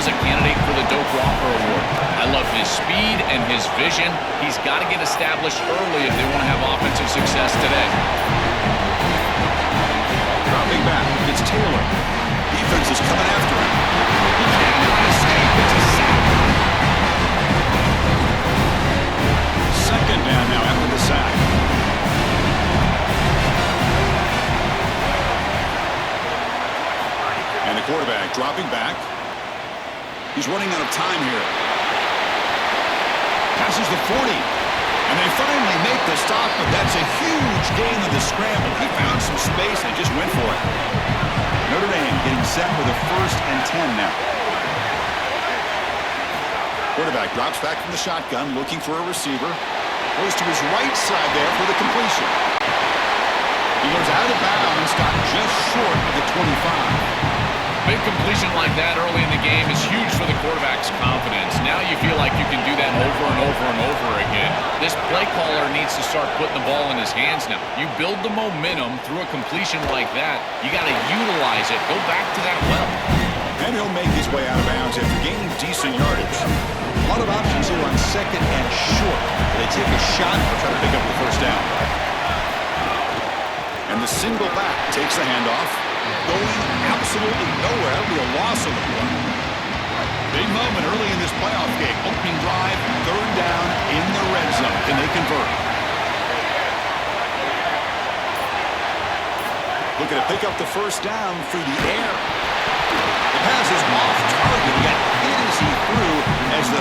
is a candidate for the Doak Walker Award. I love his speed and his vision. He's got to get established early if they want to have offensive success today. Dropping back, it's Taylor. Defense is coming after him. He cannot escape. It's a sack. Second down now after the sack. And the quarterback dropping back. He's running out of time here. Passes the 40. And they finally make the stop, but that's a huge gain in the scramble. He found some space and just went for it. Notre Dame getting set with a 1st and 10 now. Quarterback drops back from the shotgun, looking for a receiver. Goes to his right side there for the completion. He goes out of bounds, got just short of the 25. Big completion like that early in the game is huge for the quarterback's confidence. Now you feel like you can do that over and over and over again. This play caller needs to start putting the ball in his hands now. You build the momentum through a completion like that. You got to utilize it. Go back to that well. And he'll make his way out of bounds after gaining decent yardage. A lot of options here on 2nd and short. They take a shot or try to pick up the 1st down. And the single back takes the handoff. Going absolutely nowhere. That'll be a loss on the play. Big moment early in this playoff game. Opening drive, 3rd down in the red zone. Can they convert? Looking to pick up the 1st down through the air. The pass is off target, yet hit as he threw as the...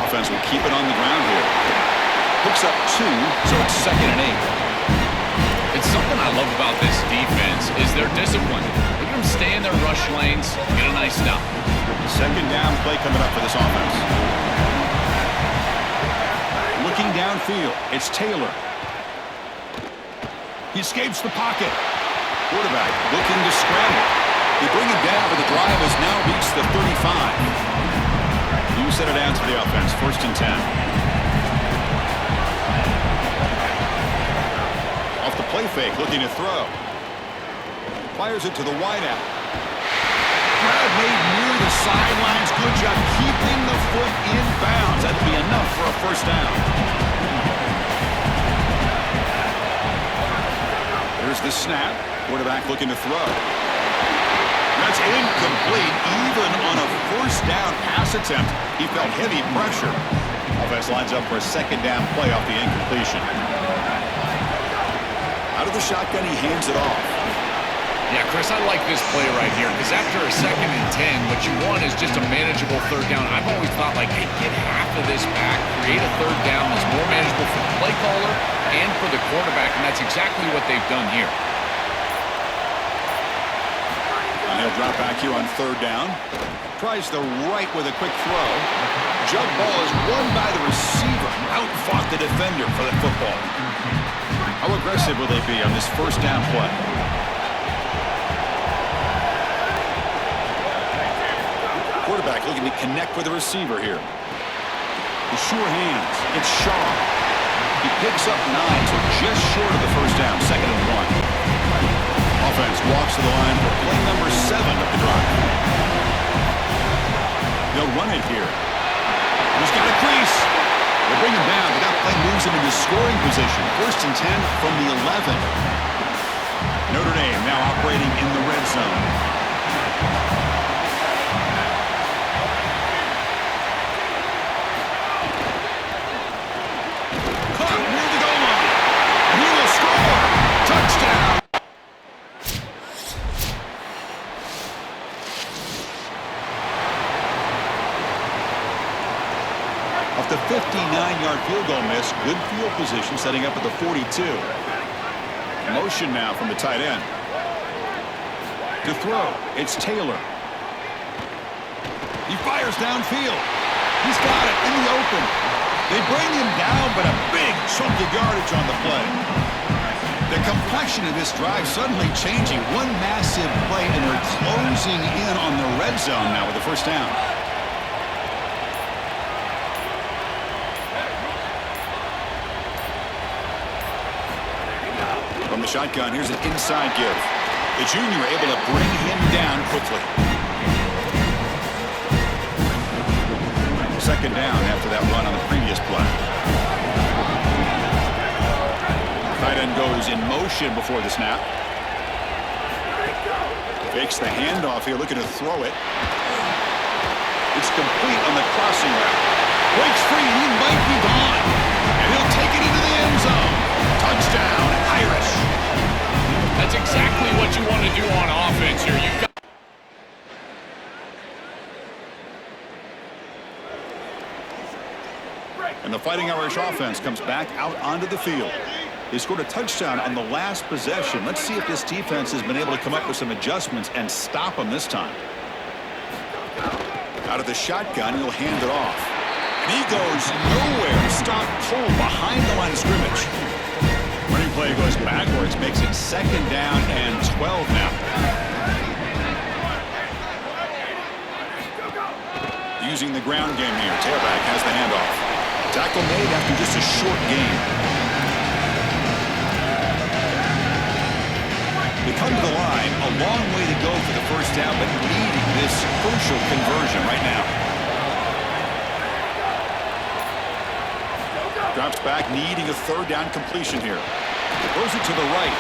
Offense will keep it on the ground here. Picks up 2, so it's 2nd and 8. It's something I love about this defense is their discipline. Look at them stay in their rush lanes, get a nice stop. 2nd down play coming up for this offense. Looking downfield, it's Taylor. He escapes the pocket. Quarterback looking to scramble. They bring him down, but the drive has now reached the 35. You set it down to the offense, 1st and 10. Off the play fake, looking to throw. Fires it to the wideout. Crowd made near the sidelines. Good job keeping the foot in bounds. That'd be enough for a 1st down. Here's the snap. Quarterback looking to throw. That's incomplete. Even on a 1st down pass attempt, he felt heavy pressure. Offense lines up for a 2nd down play off the incompletion. Out of the shotgun, he hands it off. Yeah, Chris, I like this play right here because after a 2nd and 10, what you want is just a manageable 3rd down. I've always thought, like, hey, get half of this back, create a 3rd down that's more manageable for the play caller and for the quarterback, and that's exactly what they've done here. He'll drop back here on 3rd down. Tries the right with a quick throw. Jump ball is won by the receiver. Outfought the defender for the football. How aggressive will they be on this 1st down play? Quarterback looking to connect with the receiver here. The sure hands. It's Shaw. He picks up 9, so just short of the 1st down. 2nd and 1. Offense walks to the line for play number 7 of the drive. They'll run it here. He's got a crease. They bring him down. They got play moves him into scoring position. 1st and 10 from the 11. Notre Dame now operating in the red zone. Caught near the goal line. And he will score. Touchdown. The 59-yard field goal miss. Good field position setting up at the 42. Motion now from the tight end. To throw, it's Taylor. He fires downfield. He's got it in the open. They bring him down, but a big chunk of yardage on the play. The complexion of this drive suddenly changing. One massive play, and they're closing in on the red zone now with the 1st down. the shotgun. Here's an inside give. The junior able to bring him down quickly. Second down after that run on the previous play. Tight end goes in motion before the snap. Fakes the handoff here, looking to throw it. It's complete on the crossing route. Breaks free, he might be gone. And he'll take it into the end zone. Touchdown, Irish. That's exactly what you want to do on offense here. You've got and the Fighting Irish offense comes back out onto the field. They scored a touchdown on the last possession. Let's see if this defense has been able to come up with some adjustments and stop them this time. Out of the shotgun, he'll hand it off. And he goes nowhere. Stop cold behind the line of scrimmage. Running play goes backwards, makes it second down and 12 now. Using the ground game here. Tailback has the handoff. Tackle made after just a short gain. They come to the line, a long way to go for the first down, but needing this crucial conversion right now. Drops back, needing a third down completion here. Throws it to the right.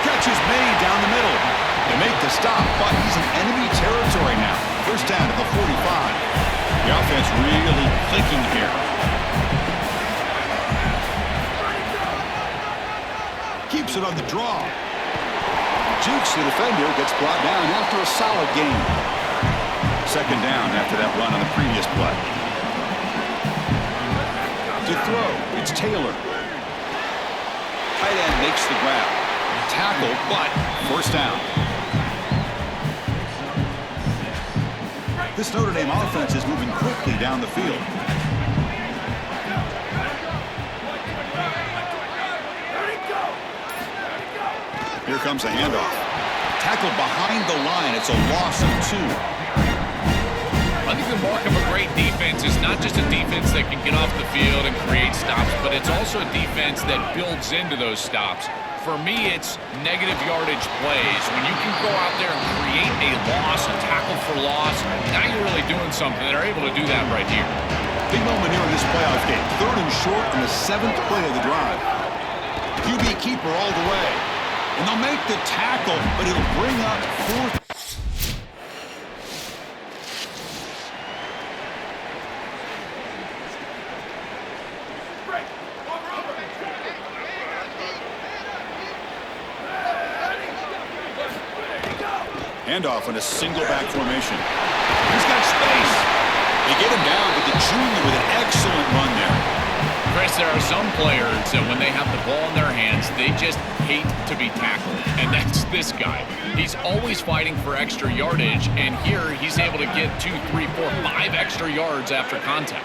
Catch is made down the middle. They make the stop, but he's in enemy territory now. First down at the 45. The offense really clicking here. Keeps it on the draw. Jukes the defender, gets brought down after a solid gain. Second down after that run on the previous play. To throw, it's Taylor. Tight end makes the grab. Tackle, but first down. This Notre Dame offense is moving quickly down the field. Here comes a handoff. Tackle behind the line. It's a loss of 2. I think the mark of a great defense is not just a defense that can get off the field and create stops, but it's also a defense that builds into those stops. For me, it's negative yardage plays. When you can go out there and create a loss, a tackle for loss, now you're really doing something. They're able to do that right here. Big moment here in this playoff game. Third and short in the 7th play of the drive. QB keeper all the way. And they'll make the tackle, but it'll bring up 4th. Handoff in a single back formation. He's got space. They get him down, but the junior with an excellent run there. Chris, there are some players that when they have the ball in their hands, they just hate to be tackled. And that's this guy. He's always fighting for extra yardage, and here he's able to get 2, 3, 4, 5 extra yards after contact.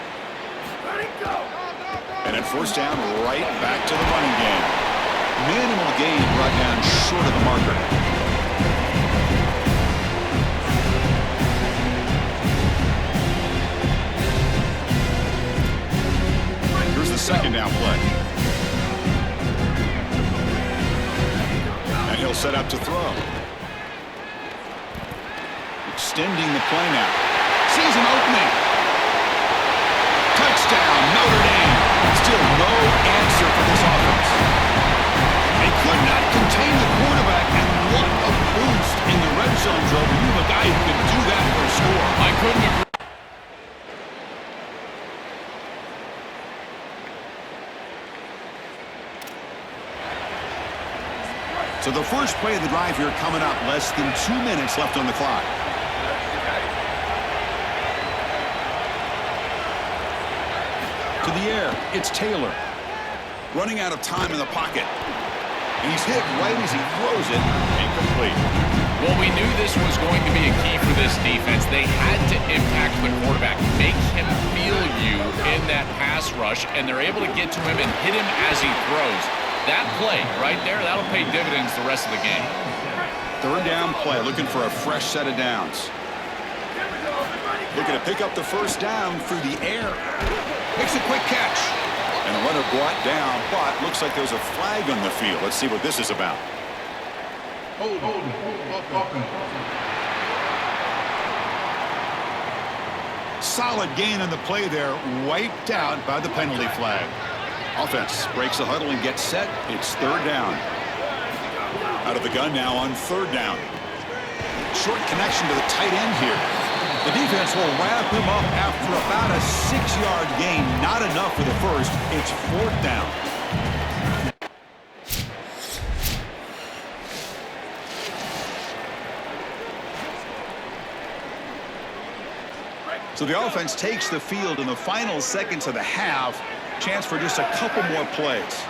And at first down, right back to the running game. Minimal gain brought down short of the marker. Second down play. And he'll set up to throw. Extending the play now. Sees an opening. Touchdown, Notre Dame. Still no answer for this offense. They could not contain the quarterback, and what a boost in the red zone, Joe. You have a guy who can do that for a score. I couldn't agree. So the first play of the drive here coming up. Less than 2 minutes left on the clock. To the air, it's Taylor. Running out of time in the pocket. And he's hit right as he throws it. Incomplete. Well, we knew this was going to be a key for this defense. They had to impact the quarterback, make him feel you in that pass rush, and they're able to get to him and hit him as he throws. That play right there, that'll pay dividends the rest of the game. Third down play, looking for a fresh set of downs. Looking to pick up the first down through the air. Makes a quick catch. And the runner brought down, but looks like there's a flag on the field. Let's see what this is about. Solid gain on the play there, wiped out by the penalty flag. Offense breaks the huddle and gets set. It's third down. Out of the gun now on third down. Short connection to the tight end here. The defense will wrap him up after about a 6-yard gain. Not enough for the first. It's fourth down. So the offense takes the field in the final seconds of the half. Chance for just a couple more plays.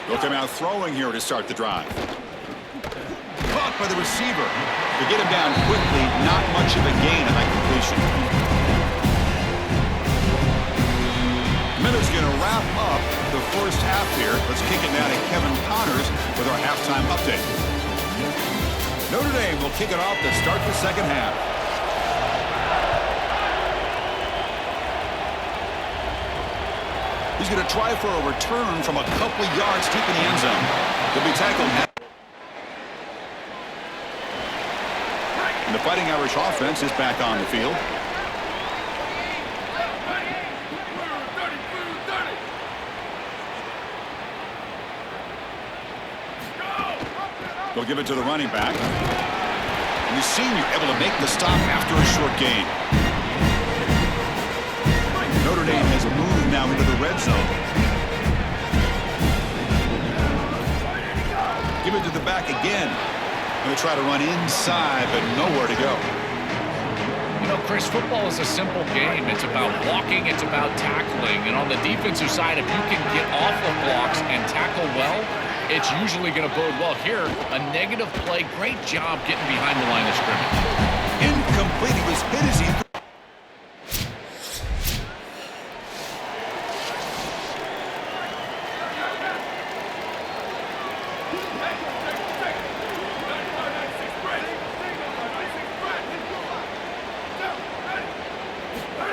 They'll come out throwing here to start the drive. Caught by the receiver. To get him down quickly, not much of a gain on that completion. Miller's going to wrap up the first half here. Let's kick it now to Kevin Connors with our halftime update. Notre Dame will kick it off to start the second half. He's going to try for a return from a couple yards deep in the end zone. He'll be tackled at. And the Fighting Irish offense is back on the field. They'll give it to the running back. And the senior able to make the stop after a short gain. Notre Dame has moved now into the red zone. Give it to the back again. Going to try to run inside, but nowhere to go. You know, Chris, football is a simple game. It's about blocking, it's about tackling. And on the defensive side, if you can get off of blocks and tackle well, it's usually going to bode well. Here, a negative play. Great job getting behind the line of scrimmage. Incomplete. He was hit as he...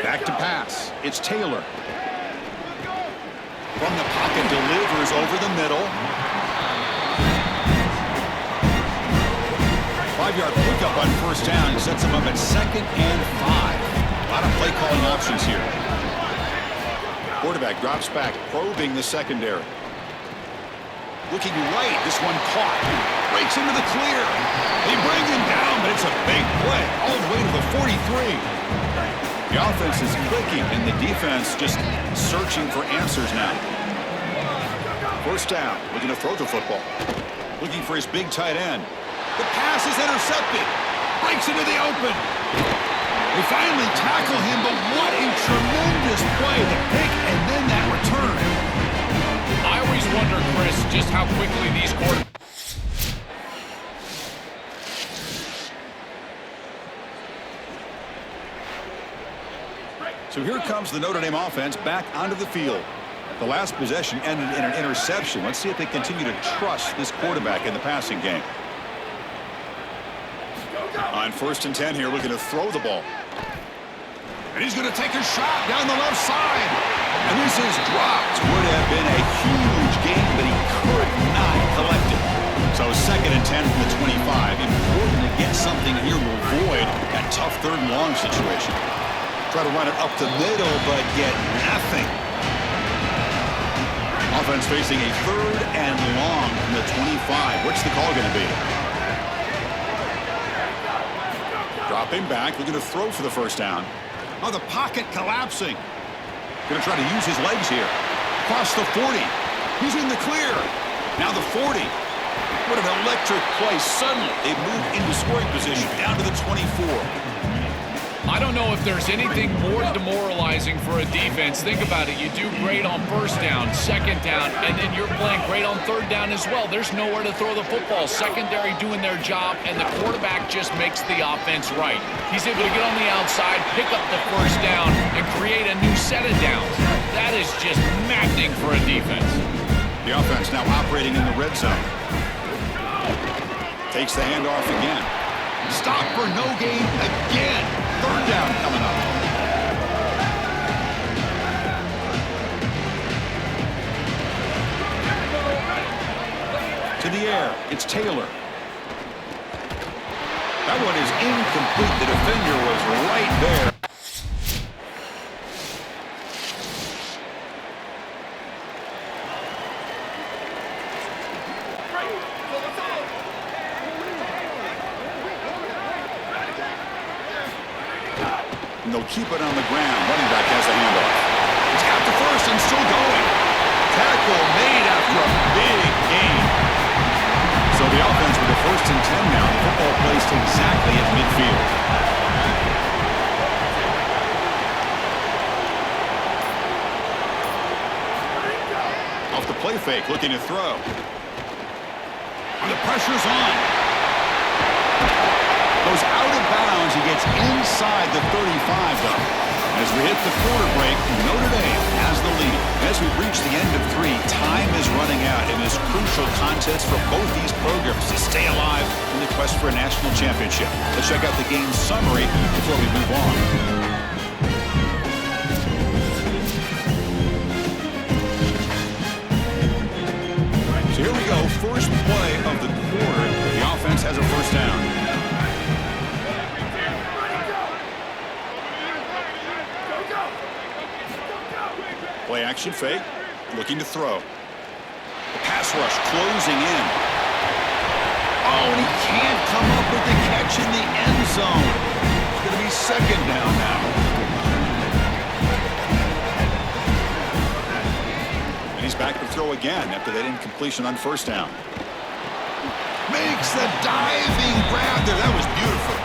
Back to pass. It's Taylor. From the pocket, delivers over the middle. 5-yard pickup on first down. Sets him up at 2nd and 5. A lot of play calling options here. Quarterback drops back, probing the secondary. Looking right, this one caught. Breaks into the clear. They bring him down, but it's a big play. All the way to the 43. The offense is clicking, and the defense just searching for answers now. First down, looking to throw the football. Looking for his big tight end. The pass is intercepted. Breaks into the open. They finally tackle him, but what a tremendous play. The pick and then that return. I always wonder, Chris, just how quickly these quarterbacks... So here comes the Notre Dame offense back onto the field. The last possession ended in an interception. Let's see if they continue to trust this quarterback in the passing game. On 1st and 10 here, looking to throw the ball. And he's going to take a shot down the left side. And this is dropped. Would have been a huge gain, but he could not collect it. So 2nd and 10 from the 25. Important to get something here to avoid that tough 3rd and long situation. Try to run it up the middle, but get nothing. Offense facing a 3rd and long from the 25. What's the call going to be? Dropping back, looking to throw for the first down. Oh, the pocket collapsing. Going to try to use his legs here. Across the 40. He's in the clear. Now the 40. What an electric play. Suddenly, they move into scoring position down to the 24. I don't know if there's anything more demoralizing for a defense. Think about it. You do great on first down, second down, and then you're playing great on third down as well. There's nowhere to throw the football. Secondary doing their job, and the quarterback just makes the offense right. He's able to get on the outside, pick up the first down, and create a new set of downs. That is just maddening for a defense. The offense now operating in the red zone. Takes the handoff again. Stop for no gain again. 3rd down coming up. It's Taylor. That one is incomplete. The defender was right there. And they'll keep it on the ground. Running back has the handoff. He's got the first and still going. Tackle made after a big gain. So the offense with the 1st and 10 now. The football placed exactly at midfield. Off the play fake, looking to throw. And the pressure's on. Goes out of bounds. He gets inside the 35, though. As we hit the quarter break, Notre Dame has the lead. As we reach the end of 3, time is running out in this crucial contest for both these programs to stay alive in the quest for a national championship. Let's check out the game summary before we move on. So here we go. First play of the quarter. The offense has a first down. Play action fake, looking to throw. The pass rush closing in. Oh, and he can't come up with the catch in the end zone. It's going to be 2nd down now. And he's back to throw again after that incompletion on 1st down. Makes the diving grab there. That was beautiful.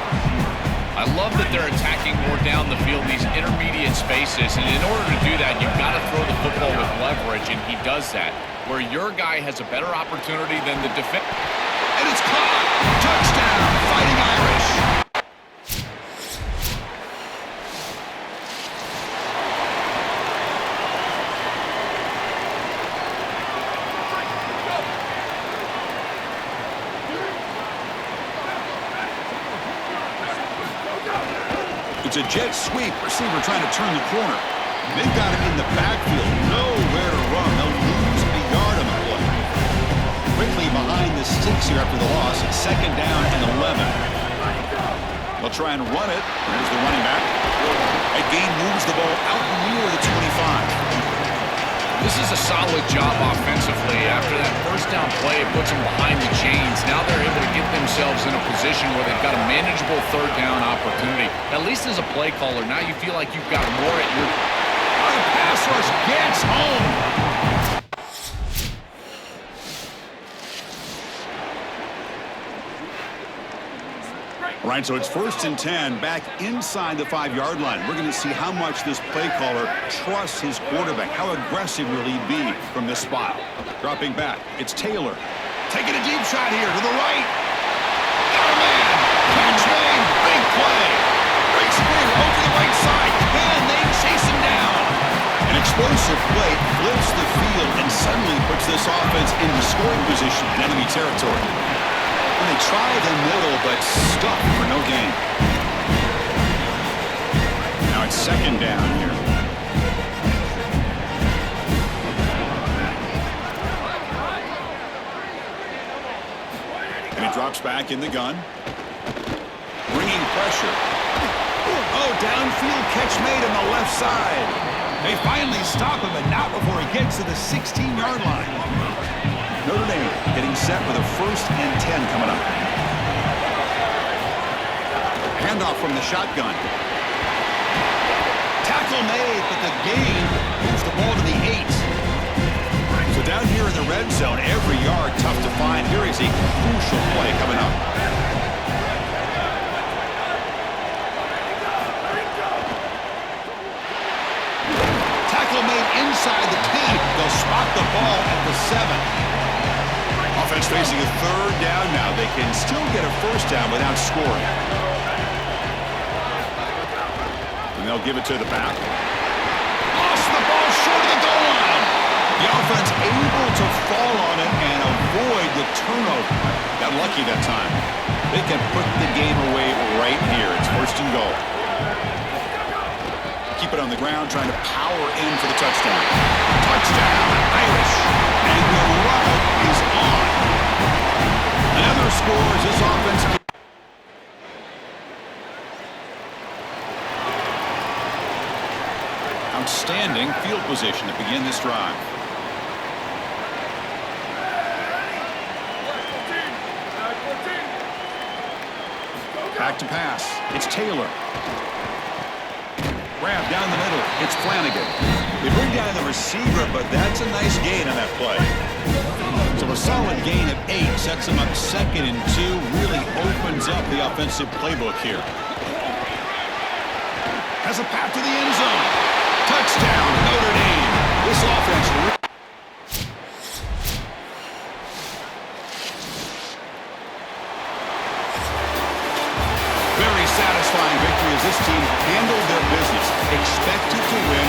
I love that they're attacking more down the field, these intermediate spaces, and in order to do that, you've got to throw the football with leverage, and he does that, where your guy has a better opportunity than the defense. And it's caught! Touchdown! Fighting Irish! It's a jet sweep. Receiver trying to turn the corner. They've got him in the backfield. Nowhere to run. They'll lose a yard on the play. Quickly behind the sticks here after the loss. 2nd down and 11. They'll try and run it. There's the running back. That gain moves the ball out near the 25. This is a solid job offensively. After that 1st down play, it puts them behind the chains. Now they're able to get themselves in a position where they've got a manageable 3rd down opportunity. At least as a play caller, now you feel like you've got more at your... The pass rush gets home. All right, so it's 1st and 10, back inside the 5-yard line. We're going to see how much this play caller trusts his quarterback. How aggressive will he be from this spot? Dropping back, it's Taylor. Taking a deep shot here to the right. Got a man. Catch made. Big play. Breaks clear over the right side. Can they chase him down? An explosive play flips the field and suddenly puts this offense into scoring position in enemy territory. And they try the middle, but stuck for no gain. Now it's 2nd down here. And he drops back in the gun. Bringing pressure. Oh, downfield catch made on the left side. They finally stop him, but not before he gets to the 16-yard line. Notre Dame getting set with a 1st and 10 coming up. Handoff from the shotgun. Tackle made, but the gain moves the ball to the 8. So down here in the red zone, every yard tough to find. Here is a crucial play coming up. Tackle made inside the 10. They'll spot the ball at the 7. Offense facing a 3rd down now. They can still get a 1st down without scoring. And they'll give it to the back. Lost the ball short of the goal line. The offense able to fall on it and avoid the turnover. Got lucky that time. They can put the game away right here. It's 1st and goal. Keep it on the ground, trying to power in for the touchdown. Touchdown, Irish. And the route is on. Another scores. This offense. Outstanding field position to begin this drive. Back to pass. It's Taylor. Grab down the middle. It's Flanagan. They bring down the receiver, but that's a nice gain on that play. So a solid gain of 8 sets them up 2nd and 2. Really opens up the offensive playbook here. Has a path to the end zone. Touchdown, Notre Dame. This offense. Very satisfying victory as this team handled their business. Expected to win.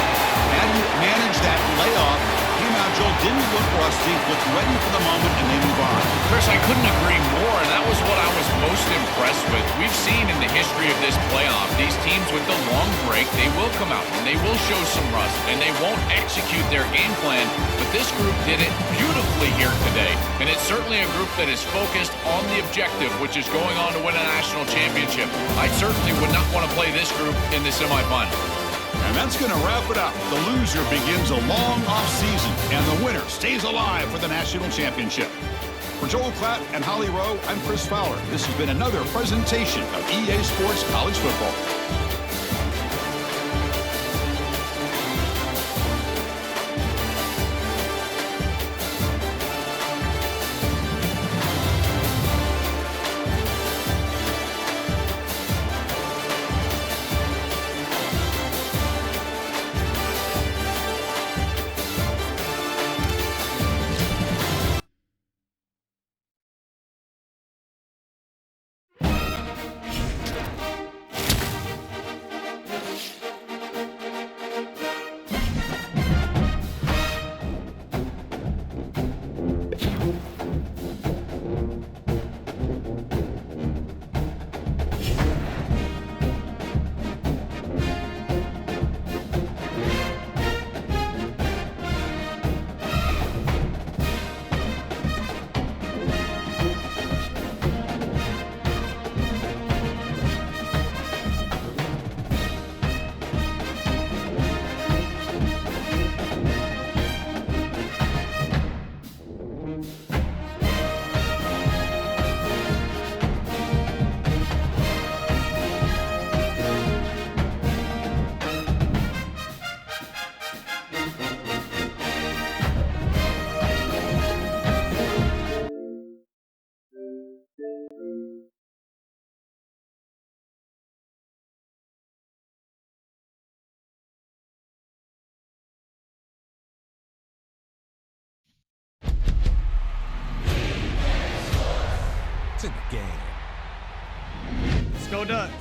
Hadn't managed that layoff. Came out, Joel, didn't look rusty. Looked ready for the moment, and they move on. Chris, I couldn't agree more, and that was what I was most impressed with. We've seen in the history of this playoff, these teams with the long break, they will come out, and they will show some rust, and they won't execute their game plan, but this group did it beautifully here today, and it's certainly a group that is focused on the objective, which is going on to win a national championship. I certainly would not want to play this group in the semifinal. And that's going to wrap it up. The loser begins a long offseason, and the winner stays alive for the national championship. For Joel Klatt and Holly Rowe, I'm Chris Fowler. This has been another presentation of EA Sports College Football. In the game. Let's go Ducks.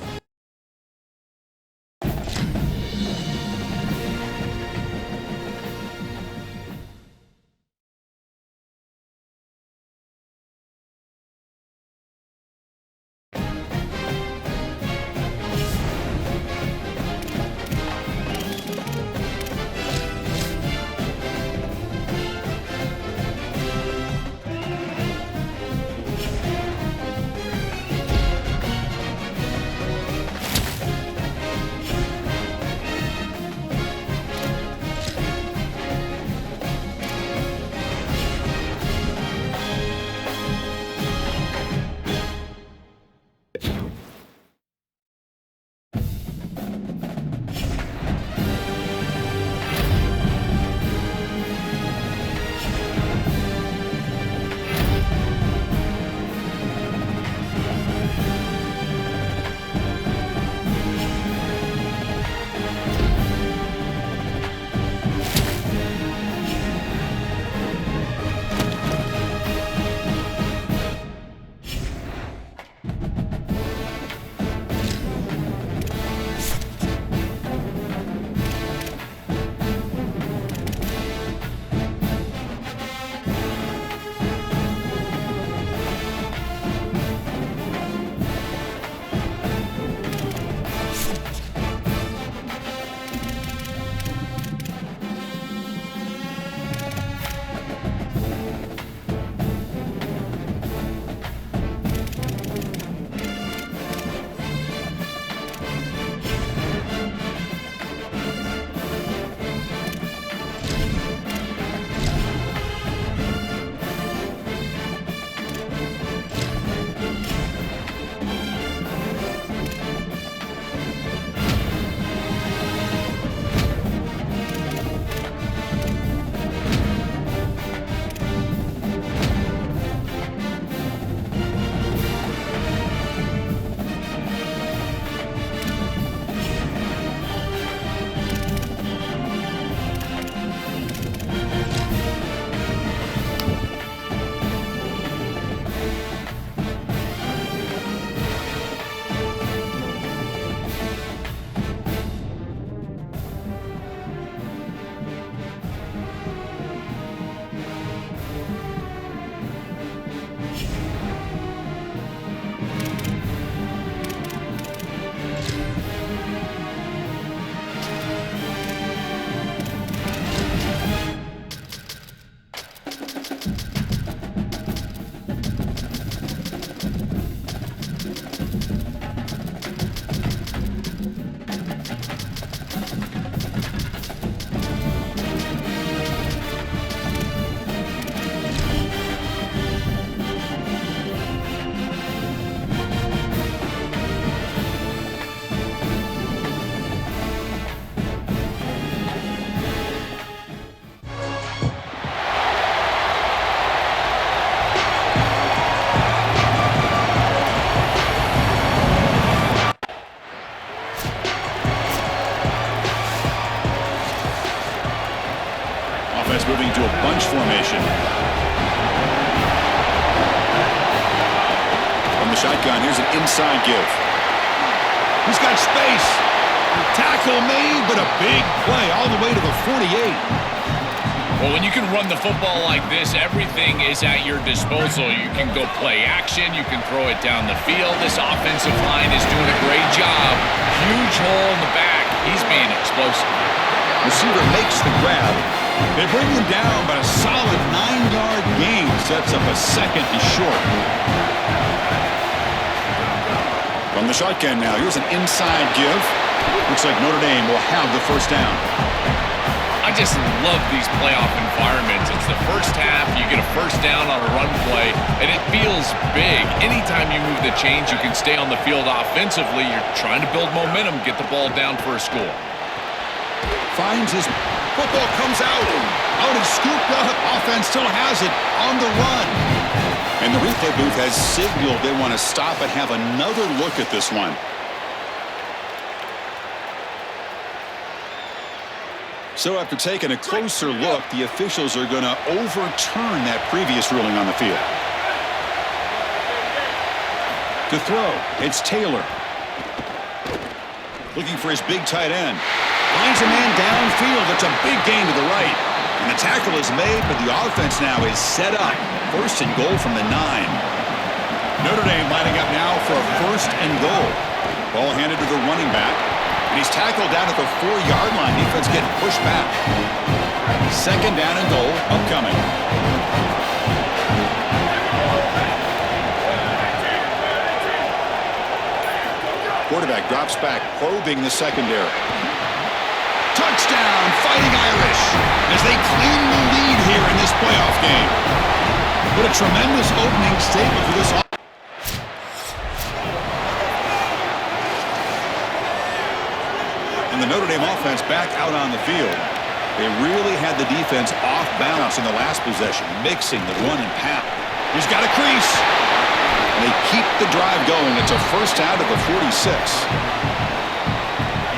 Offense moving to a bunch formation. From the shotgun, here's an inside give. He's got space. Tackle made, but a big play all the way to the 48. Well, when you can run the football like this, everything is at your disposal. You can go play action. You can throw it down the field. This offensive line is doing a great job. Huge hole in the back. He's being explosive. Receiver makes the grab. They bring him down, but a solid 9-yard gain sets up a second and short. From the shotgun now, here's an inside give. Looks like Notre Dame will have the first down. I just love these playoff environments. It's the first half, you get a first down on a run play, and it feels big. Anytime you move the chains, you can stay on the field offensively. You're trying to build momentum, get the ball down for a score. Finds his football, comes out. Out and scooped up. Offense still has it on the run. And the replay booth has signaled they want to stop and have another look at this one. So after taking a closer look, the officials are going to overturn that previous ruling on the field. To throw, it's Taylor. Looking for his big tight end. Finds a man downfield. It's a big gain to the right. And the tackle is made, but the offense now is set up. First and goal from the 9. Notre Dame lining up now for a first and goal. Ball handed to the running back. And he's tackled down at the 4-yard line. Defense getting pushed back. Second down and goal upcoming. Quarterback drops back, probing the secondary. Touchdown, Fighting Irish, as they claim the lead here in this playoff game. What a tremendous opening statement for this offense. And the Notre Dame offense back out on the field. They really had the defense off balance in the last possession, mixing the run and pass. He's got a crease. And they keep the drive going. It's a first out of the 46.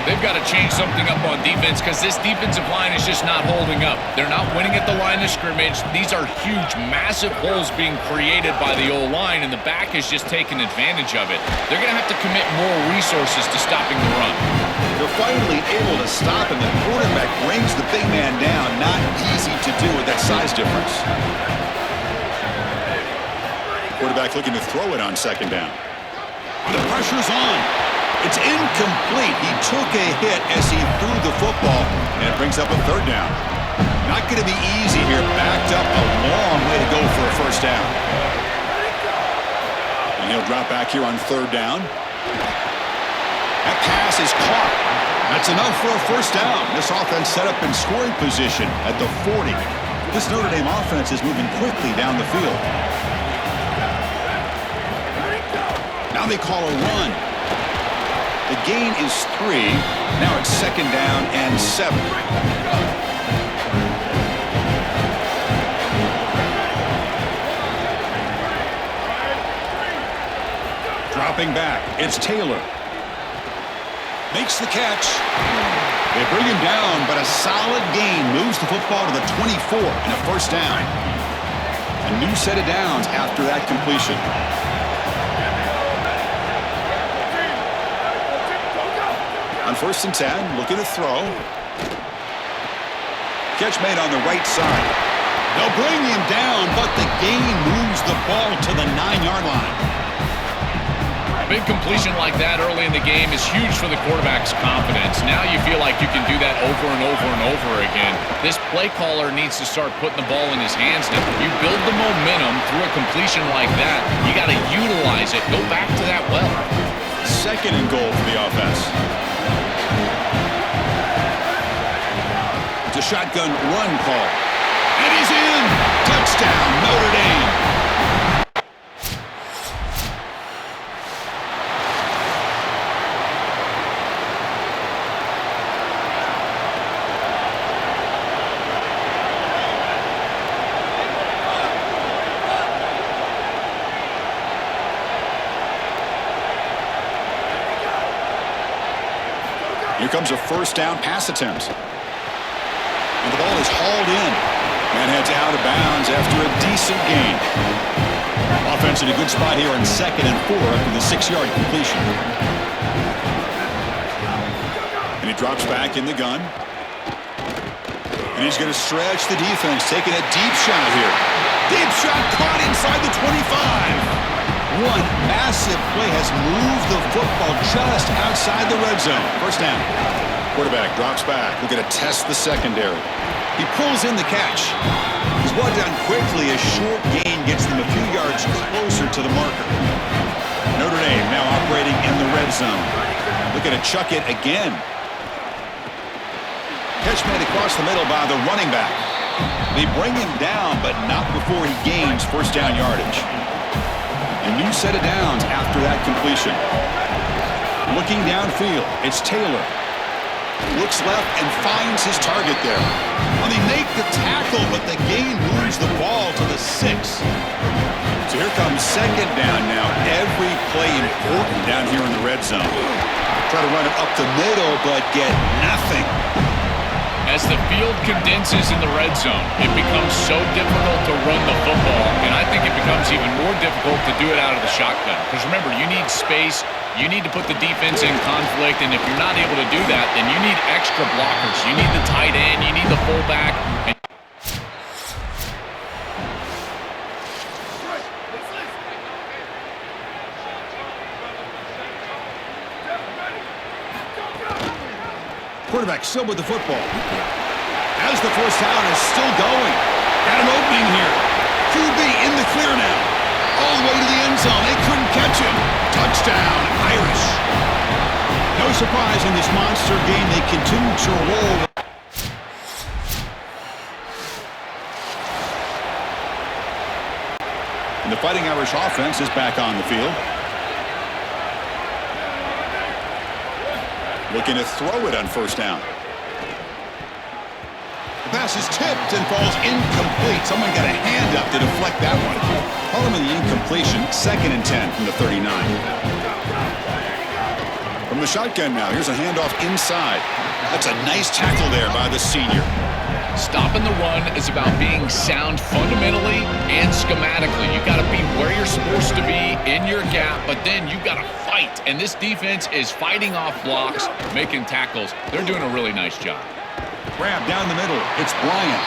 They've got to change something up on defense because this defensive line is just not holding up. They're not winning at the line of scrimmage. These are huge, massive holes being created by the O-line, and the back is just taking advantage of it. They're going to have to commit more resources to stopping the run. They're finally able to stop, and the quarterback brings the big man down. Not easy to do with that size difference. Quarterback looking to throw it on second down. The pressure's on. It's incomplete. He took a hit as he threw the football, And it brings up a third down. Not going to be easy here. Backed up a long way to go for a first down. And he'll drop back here on third down. That pass is caught. That's enough for a first down. This offense set up in scoring position at the 40. This Notre Dame offense is moving quickly down the field. Now they call a run. The gain is 3. Now it's second down and 7. Dropping back, it's Taylor. Makes the catch. They bring him down, but a solid gain moves the football to the 24 and a first down. A new set of downs after that completion. On first and 10, looking to throw. Catch made on the right side. They'll bring him down, but the gain moves the ball to the 9-yard line. A big completion like that early in the game is huge for the quarterback's confidence. Now you feel like you can do that over and over and over again. This play caller needs to start putting the ball in his hands now. You build the momentum through a completion like that. You got to utilize it. Go back to that well. Second and goal for the offense. It's a shotgun run call. And he's in. Touchdown, Notre Dame. Here comes a first down pass attempt. And the ball is hauled in. It's out of bounds after a decent gain. Offense in a good spot here on 2nd and 4 after the 6-yard completion. And he drops back in the gun. And he's going to stretch the defense, taking a deep shot here. Deep shot caught inside the 25. One massive play has moved the football just outside the red zone. First down. Quarterback drops back. We're going to test the secondary. He pulls in the catch. He's brought down quickly. A short gain gets them a few yards closer to the marker. Notre Dame now operating in the red zone. Looking to chuck it again. Catch made across the middle by the running back. They bring him down, but not before he gains first down yardage. A new set of downs after that completion. Looking downfield, it's Taylor. Looks left and finds his target there. Well, they make the tackle, but the gain moves the ball to the 6. So here comes second down now. Every play important down here in the red zone. Try to run it up the middle, but get nothing. As the field condenses in the red zone, it becomes so difficult to run the football, and I think it becomes even more difficult to do it out of the shotgun. Because remember, you need space, you need to put the defense in conflict, and if you're not able to do that, then you need extra blockers. You need the tight end, you need the fullback. Quarterback still with the football. As the first down is still going. Got an opening here. QB in the clear now. All the way to the end zone. They couldn't catch him. Touchdown, Irish. No surprise in this monster game. They continue to roll. And the Fighting Irish offense is back on the field. Looking to throw it on first down. The pass is tipped and falls incomplete. Someone got a hand up to deflect that one. Call him in the incompletion. 2nd and 10 from the 39. From the shotgun now. Here's a handoff inside. That's a nice tackle there by the senior. Stopping the run is about being sound fundamentally and schematically. You got to be where you're supposed to be in your gap, but then you got to fight. And this defense is fighting off blocks, making tackles. They're doing a really nice job. Grab down the middle. It's Bryant.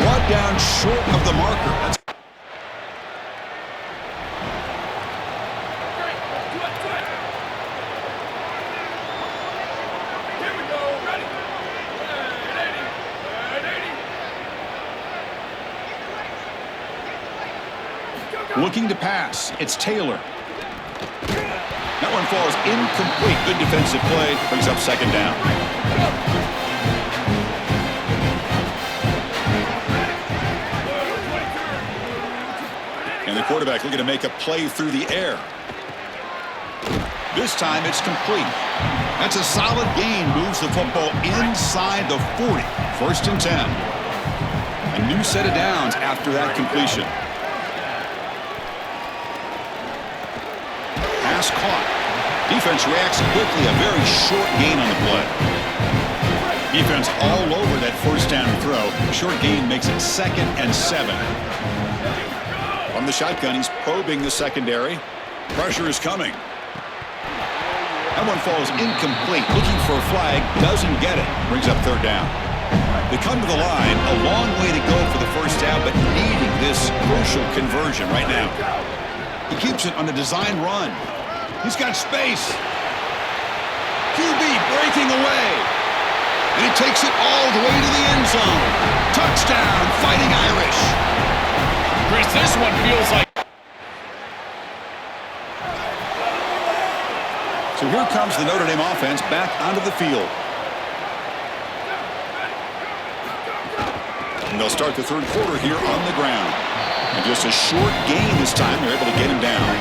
Brought down short of the marker. Looking to pass. It's Taylor. That one falls incomplete. Good defensive play. Brings up second down. And the quarterback looking to make a play through the air. This time it's complete. That's a solid gain. Moves the football inside the 40. 1st and 10. A new set of downs after that completion. Pass caught. Defense reacts quickly. A very short gain on the play. Defense all over that first down throw. Short gain makes it 2nd and 7. From the shotgun, he's probing the secondary. Pressure is coming. That one falls incomplete. Looking for a flag. Doesn't get it. Brings up 3rd down. They come to the line. A long way to go for the first down, but needing this crucial conversion right now. He keeps it on a design run. He's got space. QB breaking away. And he takes it all the way to the end zone. Touchdown, Fighting Irish. Chris, this one feels like... So here comes the Notre Dame offense back onto the field. And they'll start the 3rd quarter here on the ground. And just a short gain this time. They're able to get him down.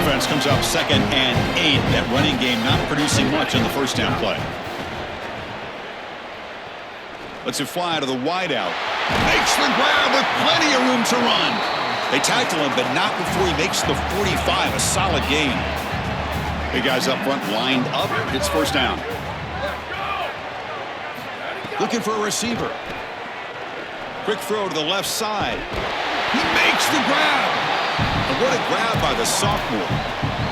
Offense comes up 2nd and 8. That running game not producing much on the first down play. Lets it fly to the wideout. Makes the grab with plenty of room to run. They tackle him, but not before he makes the 45. A solid gain. Big guys up front lined up. It's first down. Looking for a receiver. Quick throw to the left side. He makes the grab. And what a grab by the sophomore.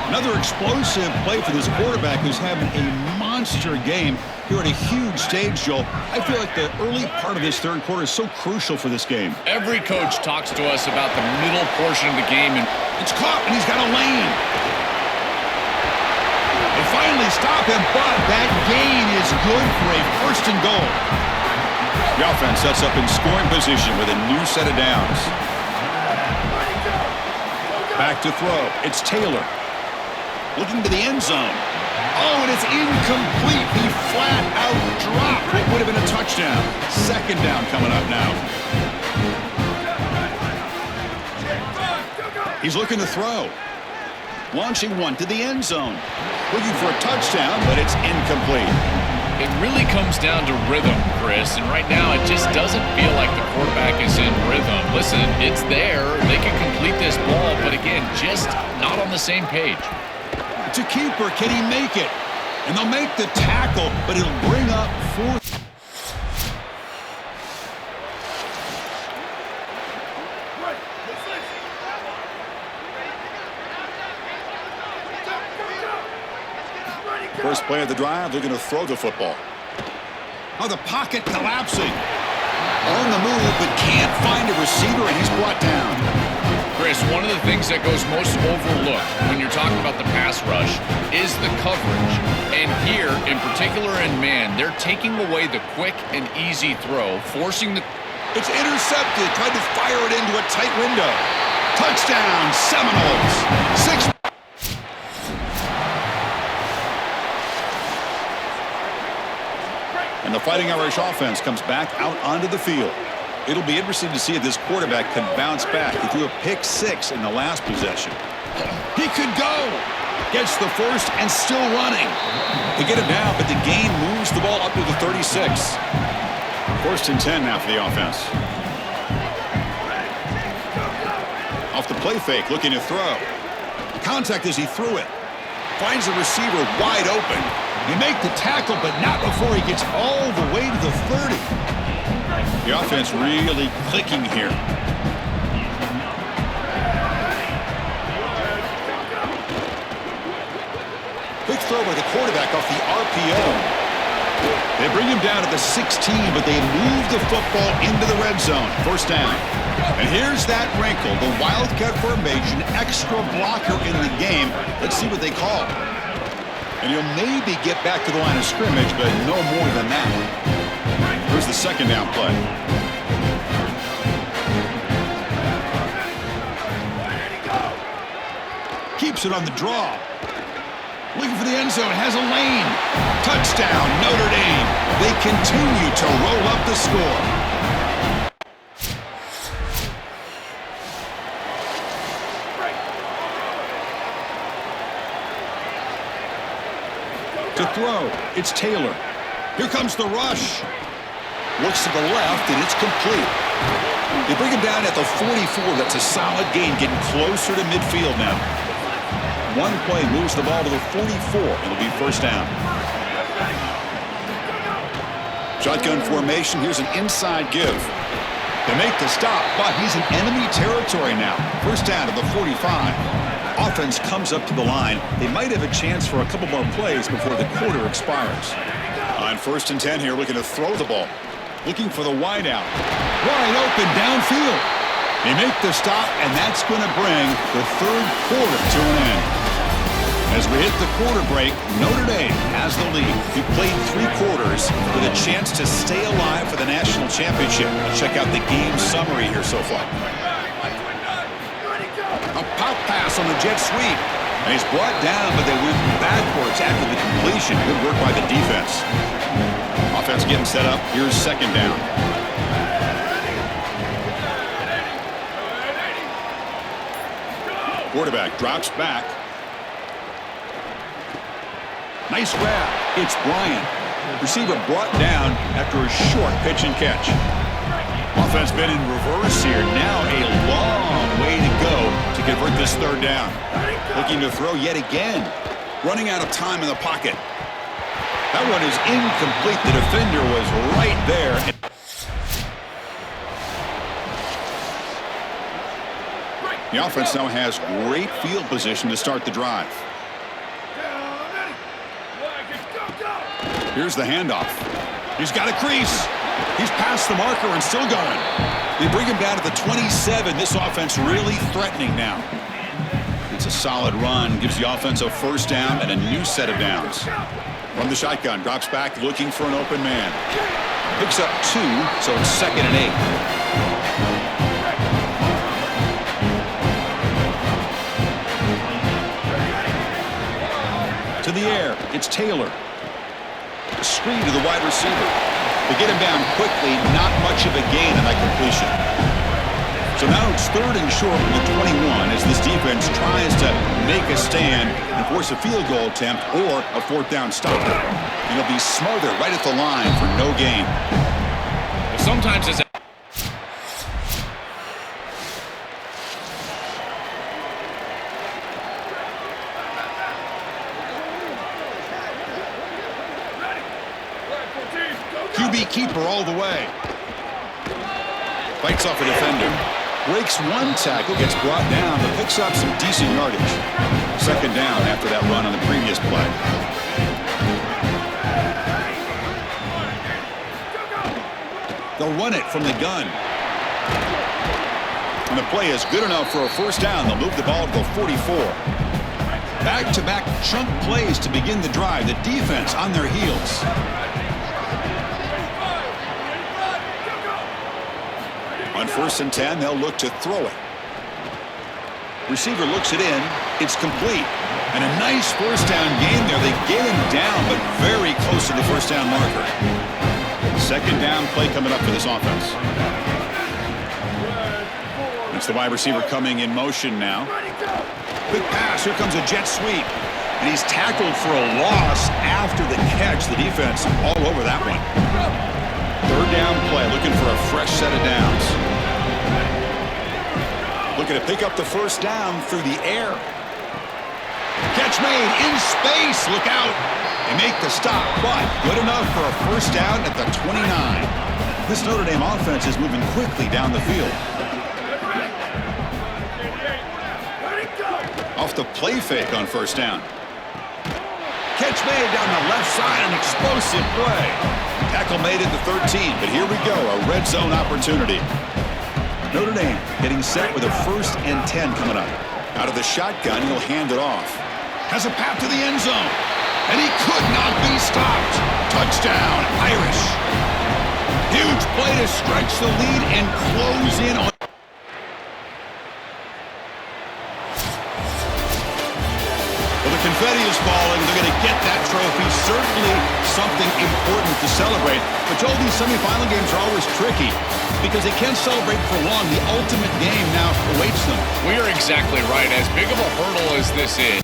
Another explosive play for this quarterback who's having a monster game here at a huge stage, Joel. I feel like the early part of this third quarter is so crucial for this game. Every coach talks to us about the middle portion of the game, and It's caught, and he's got a lane. They finally stop him, but that gain is good for a first and goal. The offense sets up in scoring position with a new set of downs. Back to throw. It's Taylor. Looking to the end zone. Oh, and it's incomplete. He flat out dropped what would have been a touchdown. Second down coming up now. He's looking to throw. Launching one to the end zone. Looking for a touchdown, but it's incomplete. it really comes down to rhythm, Chris, and right now it just doesn't feel like the quarterback is in rhythm. Listen, it's there. They can complete this ball, but again, just not on the same page. It's a keeper. Can he make it? And they'll make the tackle, but it'll bring up fourth. First play of the drive, they're going to throw the football. Oh, the pocket collapsing. On the move, but can't find a receiver, and he's brought down. Chris, one of the things that goes most overlooked when you're talking about the pass rush is the coverage. And here, in particular in man, they're taking away the quick and easy throw, forcing the... It's intercepted. Tried to fire it into a tight window. Touchdown, Seminoles. 6. And the Fighting Irish offense comes back out onto the field. It'll be interesting to see if this quarterback can bounce back. He threw a pick-6 in the last possession. He could go. Gets the first and still running. They get him down, but the gain moves the ball up to the 36. First and 10 now for the offense. Off the play fake, looking to throw. Contact as he threw it. Finds the receiver wide open. They make the tackle, but not before he gets all the way to the 30. The offense really clicking here. Quick throw by the quarterback off the RPO. They bring him down at the 16, but they move the football into the red zone. First down. And here's that wrinkle, the Wildcat formation, extra blocker in the game. Let's see what they call. And he'll maybe get back to the line of scrimmage, but no more than that. Here's the second down play. Keeps it on the draw. Looking for the end zone, has a lane. Touchdown, Notre Dame. They continue to roll up the score. To throw, it's Taylor. Here comes the rush. Looks to the left, and it's complete. They bring him down at the 44. That's a solid gain, getting closer to midfield now. One play moves the ball to the 44. It'll be first down. Shotgun formation. Here's an inside give. They make the stop, but he's in enemy territory now. First down to the 45. Offense comes up to the line. They might have a chance for a couple more plays before the quarter expires. On first and 10 here, looking to throw the ball. Looking for the wide out. Wide open downfield. They make the stop, and that's going to bring the third quarter to an end. As we hit the quarter break, Notre Dame has the lead. He played 3 quarters with a chance to stay alive for the national championship. Check out the game summary here so far. A pop pass on the jet sweep. And he's brought down, but they went backwards after the completion. Good work by the defense. Offense getting set up. Here's second down. Quarterback drops back. Nice grab. It's Bryant. Receiver brought down after a short pitch and catch. Offense been in reverse here. Now a long way to go to convert this third down. Looking to throw yet again. Running out of time in the pocket. That one is incomplete. The defender was right there. The offense now has great field position to start the drive. Here's the handoff. He's got a crease. He's past the marker and still going. They bring him down to the 27. This offense really threatening now. It's a solid run. Gives the offense a first down and a new set of downs. From the shotgun, drops back looking for an open man. Picks up 2, so it's 2nd and 8. To the air, it's Taylor. A screen to the wide receiver. They get him down quickly, not much of a gain on that completion. So now it's 3rd and short from the 21 as this defense tries to make a stand and force a field goal attempt or a 4th down stop. And he'll be smothered right at the line for no gain. Sometimes it's QB keeper all the way. Fights off a defender. Breaks one tackle, gets brought down, but picks up some decent yardage. 2nd down after that run on the previous play. They'll run it from the gun. And the play is good enough for a first down. They'll move the ball to the 44. Back-to-back chunk plays to begin the drive. The defense on their heels. On 1st and 10, they'll look to throw it. Receiver looks it in. It's complete. And a nice first down gain there. They get him down, but very close to the first down marker. 2nd down play coming up for this offense. It's the wide receiver coming in motion now. Quick pass. Here comes a jet sweep. And he's tackled for a loss after the catch. The defense all over that one. 3rd down play, looking for a fresh set of downs. Looking to pick up the first down through the air. Catch made in space. Look out. They make the stop, but good enough for a first down at the 29. This Notre Dame offense is moving quickly down the field. Off the play fake on first down. Catch made down the left side, an explosive play. Tackle made at the 13, but here we go, a red zone opportunity. Notre Dame getting set with a 1st and 10 coming up. Out of the shotgun, he'll hand it off. Has a path to the end zone, and he could not be stopped. Touchdown, Irish. Huge play to stretch the lead and close in on. Well, the confetti is falling. They're going to get that trophy. Certainly something important to celebrate. But Joel, these semifinal games are always tricky because they can't celebrate for long. The ultimate game now awaits them. We are exactly right. As big of a hurdle as this is.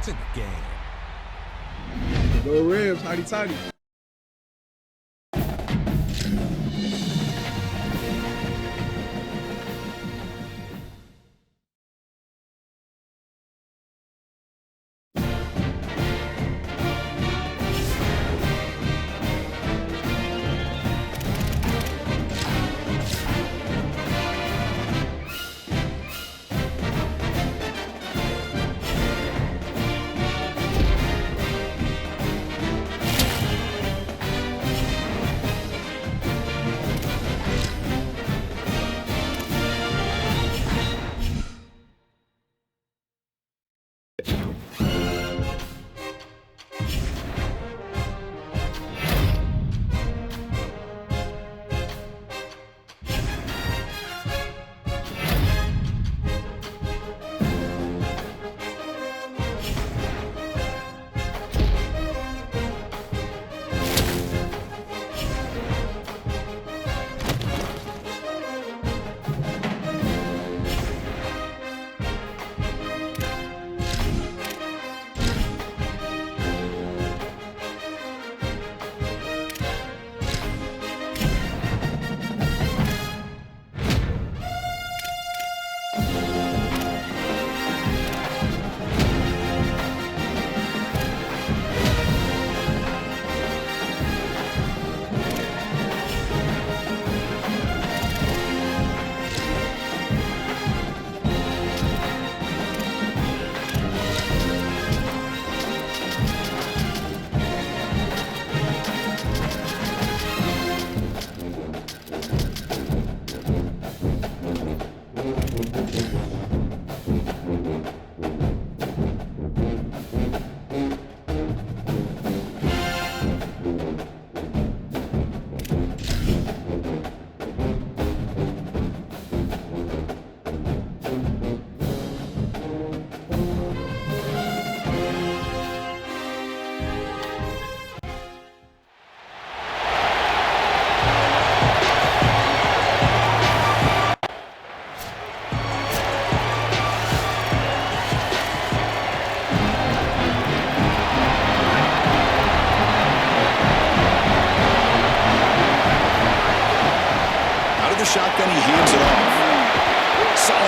It's in the game. Go Rams, hotty toddy.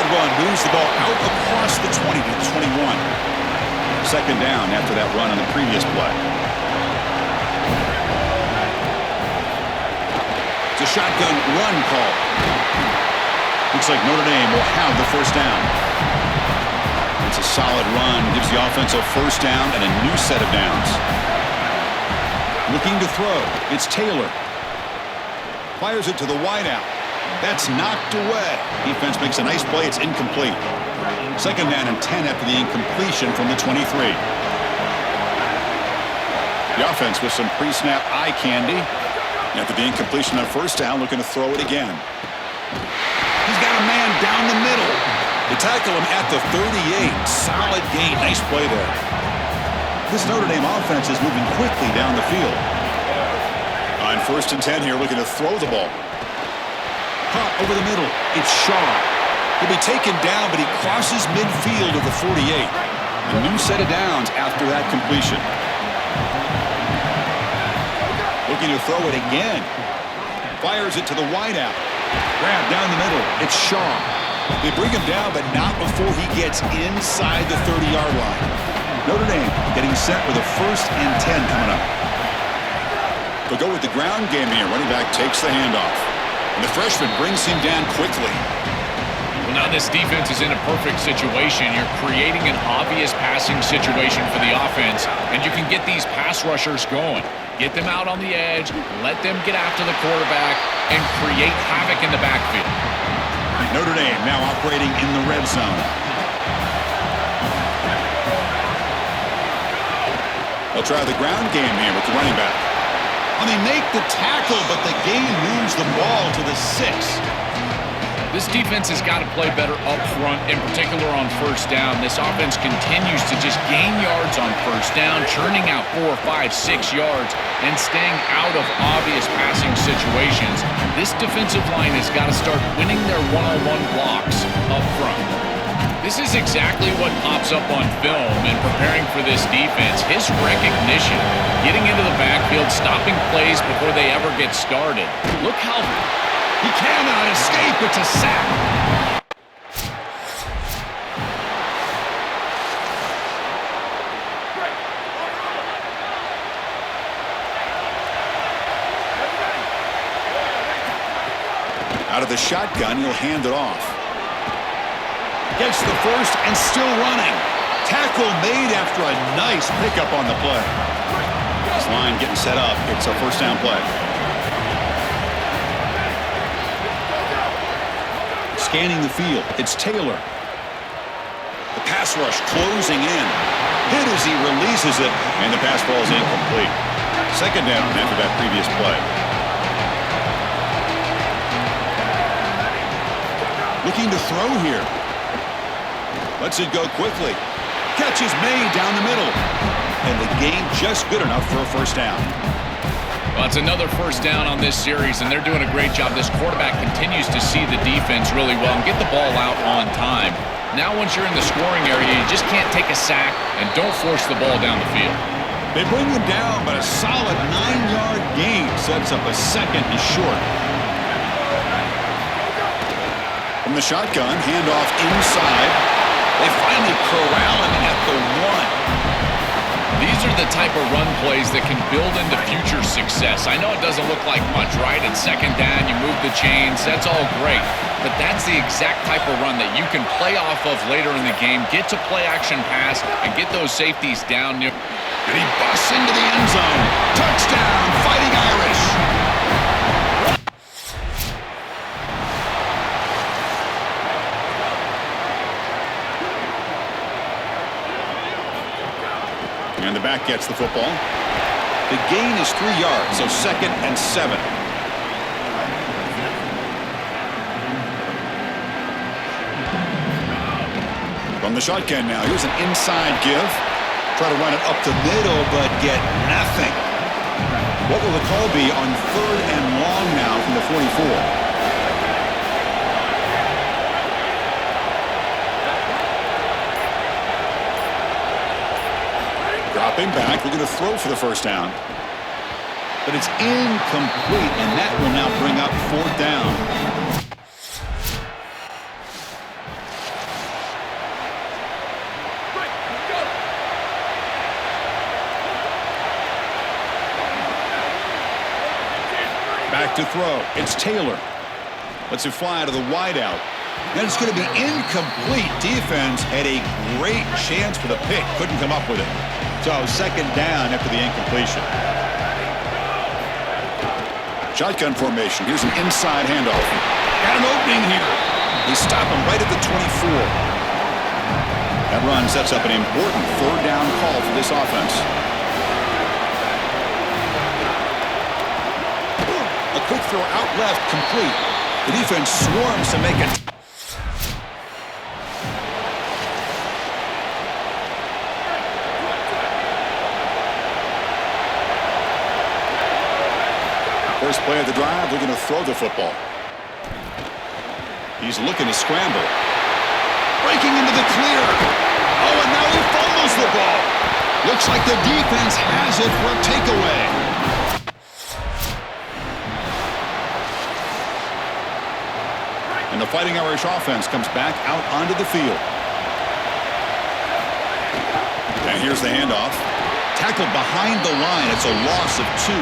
solid run. Moves the ball out across the 20 to the 21. Second down after that run on the previous play. It's a shotgun run call. Looks like Notre Dame will have the first down. It's a solid run. Gives the offense a first down and a new set of downs. Looking to throw. It's Taylor. Fires it to the wideout. That's knocked away. Defense makes a nice play. It's incomplete. Second down and 10 after the incompletion from the 23. The offense with some pre-snap eye candy. After the incompletion on first down, looking to throw it again. He's got a man down the middle. They tackle him at the 38. Solid gain. Nice play there. This Notre Dame offense is moving quickly down the field. On first and 10 here, looking to throw the ball. Caught over the middle. It's Shaw. He'll be taken down, but he crosses midfield of the 48. A new set of downs after that completion. Looking to throw it again. Fires it to the wideout. Grab down the middle. It's Shaw. They bring him down, but not before he gets inside the 30-yard line. Notre Dame getting set with a first and 10 coming up. They'll go with the ground game here. Running back takes the handoff. And the freshman brings him down quickly. Well, now this defense is in a perfect situation. You're creating an obvious passing situation for the offense, and you can get these pass rushers going. Get them out on the edge, let them get after the quarterback, and create havoc in the backfield. Notre Dame now operating in the red zone. They'll try the ground game here with the running back. And they make the tackle, but the game moves the ball to the 6. This defense has got to play better up front, in particular on first down. This offense continues to just gain yards on first down, churning out 4, 5, 6 yards, and staying out of obvious passing situations. This defensive line has got to start winning their one-on-one blocks up front. This is exactly what pops up on film in preparing for this defense. His recognition, getting into the backfield, stopping plays before they ever get started. Look how he cannot escape. It's a sack. Out of the shotgun, he'll hand it off. Gets the first and still running. Tackle made after a nice pickup on the play. This line getting set up. It's a first down play. Scanning the field. It's Taylor. The pass rush closing in. Hit as he releases it, and the pass ball is incomplete. Second down after that previous play. Looking to throw here. Lets it go quickly. Catch is made down the middle. And the gain just good enough for a first down. Well, it's another first down on this series, and they're doing a great job. This quarterback continues to see the defense really well and get the ball out on time. Now once you're in the scoring area, you just can't take a sack and don't force the ball down the field. They bring him down, but a solid 9-yard gain sets up a second and short. From the shotgun, handoff inside. They finally corral him at the 1. These are the type of run plays that can build into future success. I know it doesn't look like much, right? It's second down, you move the chains, that's all great. But that's the exact type of run that you can play off of later in the game, get to play action pass, and get those safeties down near. And he busts into the end zone. Touchdown, Fighting Irish. And the back gets the football. The gain is 3 yards, so second and 7. From the shotgun now, here's an inside give. Try to run it up the middle, but get nothing. What will the call be on 3rd and long now from the 44? Dropping back, looking to throw for the first down. But it's incomplete, and that will now bring up 4th down. back to throw. It's Taylor. Lets it fly to the wideout. And it's going to be incomplete. Defense had a great chance for the pick. Couldn't come up with it. So second down after the incompletion. Shotgun formation. Here's an inside handoff. Got an opening here. They stop him right at the 24. That run sets up an important third down call for this offense. A quick throw out left, complete. The defense swarms to make it. First play of the drive, they're going to throw the football. He's looking to scramble. Breaking into the clear. Oh, and now he fumbles the ball. Looks like the defense has it for a takeaway. And the Fighting Irish offense comes back out onto the field. And here's the handoff. Tackled behind the line. It's a loss of 2.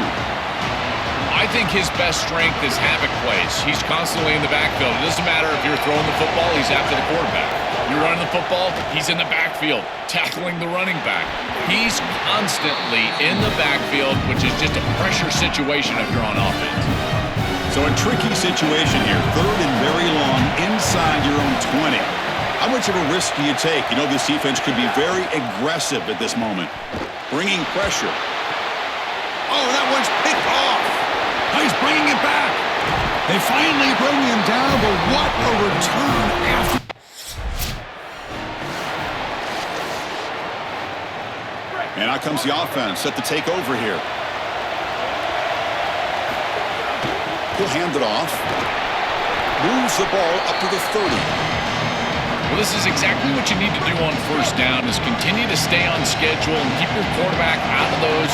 I think his best strength is havoc plays. He's constantly in the backfield. It doesn't matter if you're throwing the football, he's after the quarterback. You're running the football, he's in the backfield, tackling the running back. He's constantly in the backfield, which is just a pressure situation if you're on offense. So a tricky situation here. Third and very long inside your own 20. How much of a risk do you take? You know this defense could be very aggressive at this moment. Bringing pressure. Oh, that one's picked off. He's bringing it back. They finally bring him down, but what a return after. And out comes the offense set to take over here. He'll hand it off. Moves the ball up to the 30. Well, this is exactly what you need to do on first down is continue to stay on schedule and keep your quarterback out of those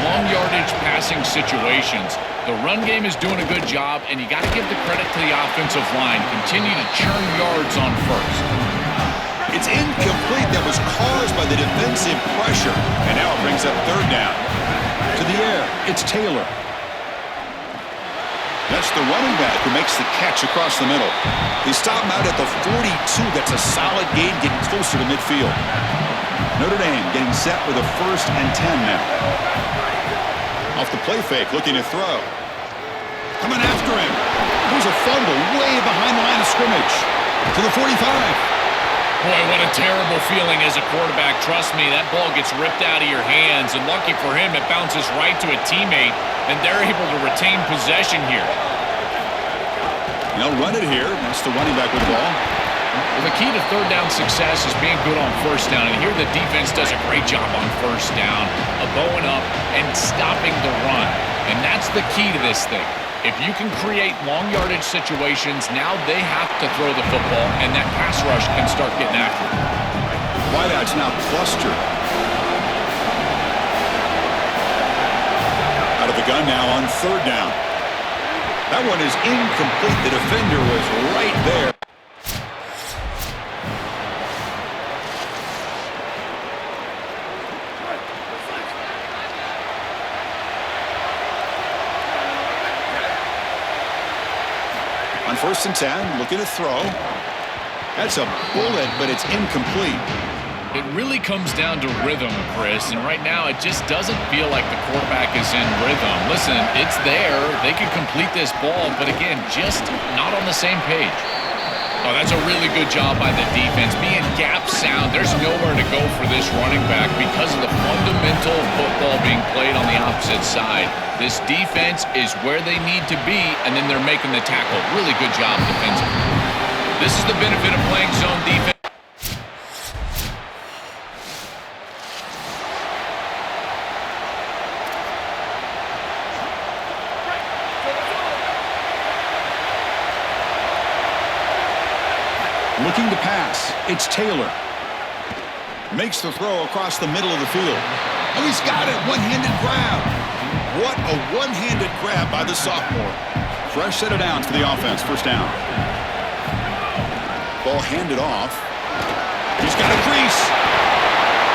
long yardage passing situations. The run game is doing a good job, and you got to give the credit to the offensive line. Continue to churn yards on first. It's incomplete. That was caused by the defensive pressure. And now it brings up third down. To the air, it's Taylor. That's the running back who makes the catch across the middle. They stop him out at the 42. That's a solid gain, getting closer to midfield. Notre Dame getting set with a 1st and 10 now. Off the play fake, looking to throw. Coming after him. There's a fumble way behind the line of scrimmage. To the 45. Boy, what a terrible feeling as a quarterback. Trust me, that ball gets ripped out of your hands, and lucky for him, it bounces right to a teammate, and they're able to retain possession here. They'll run it here. That's the running back with the ball. Well, the key to third down success is being good on first down, and here the defense does a great job on first down of bowing up and stopping the run, and that's the key to this thing. If you can create long yardage situations, now they have to throw the football, and that pass rush can start getting after it. Wideout's now clustered. Out of the gun now on third down. That one is incomplete. The defender was right there. On 1st and 10, looking to throw. That's a bullet, but it's incomplete. It really comes down to rhythm, Chris, and right now it just doesn't feel like the quarterback is in rhythm. Listen, it's there. They can complete this ball, but again, just not on the same page. Oh, that's a really good job by the defense. Being gap sound, there's nowhere to go for this running back because of the fundamental football being played on the opposite side. This defense is where they need to be, and then they're making the tackle. Really good job defensively. This is the benefit of playing zone defense. Looking to pass. It's Taylor. Makes the throw across the middle of the field. Oh, he's got it. One-handed grab. What a one-handed grab by the sophomore. Fresh set of downs for the offense. First down. Ball handed off. He's got a crease.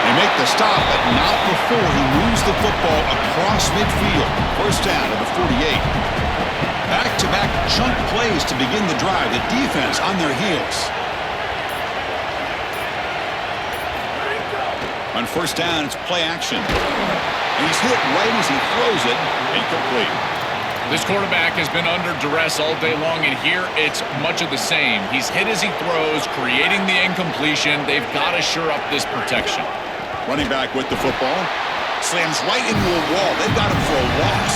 They make the stop, but not before he moves the football across midfield. First down to the 48. Back-to-back chunk plays to begin the drive. The defense on their heels. On first down, it's play action. And he's hit right as he throws it. Incomplete. This quarterback has been under duress all day long, and here it's much of the same. He's hit as he throws, creating the incompletion. They've got to shore up this protection. Running back with the football. Slams right into a wall. They've got him for a loss.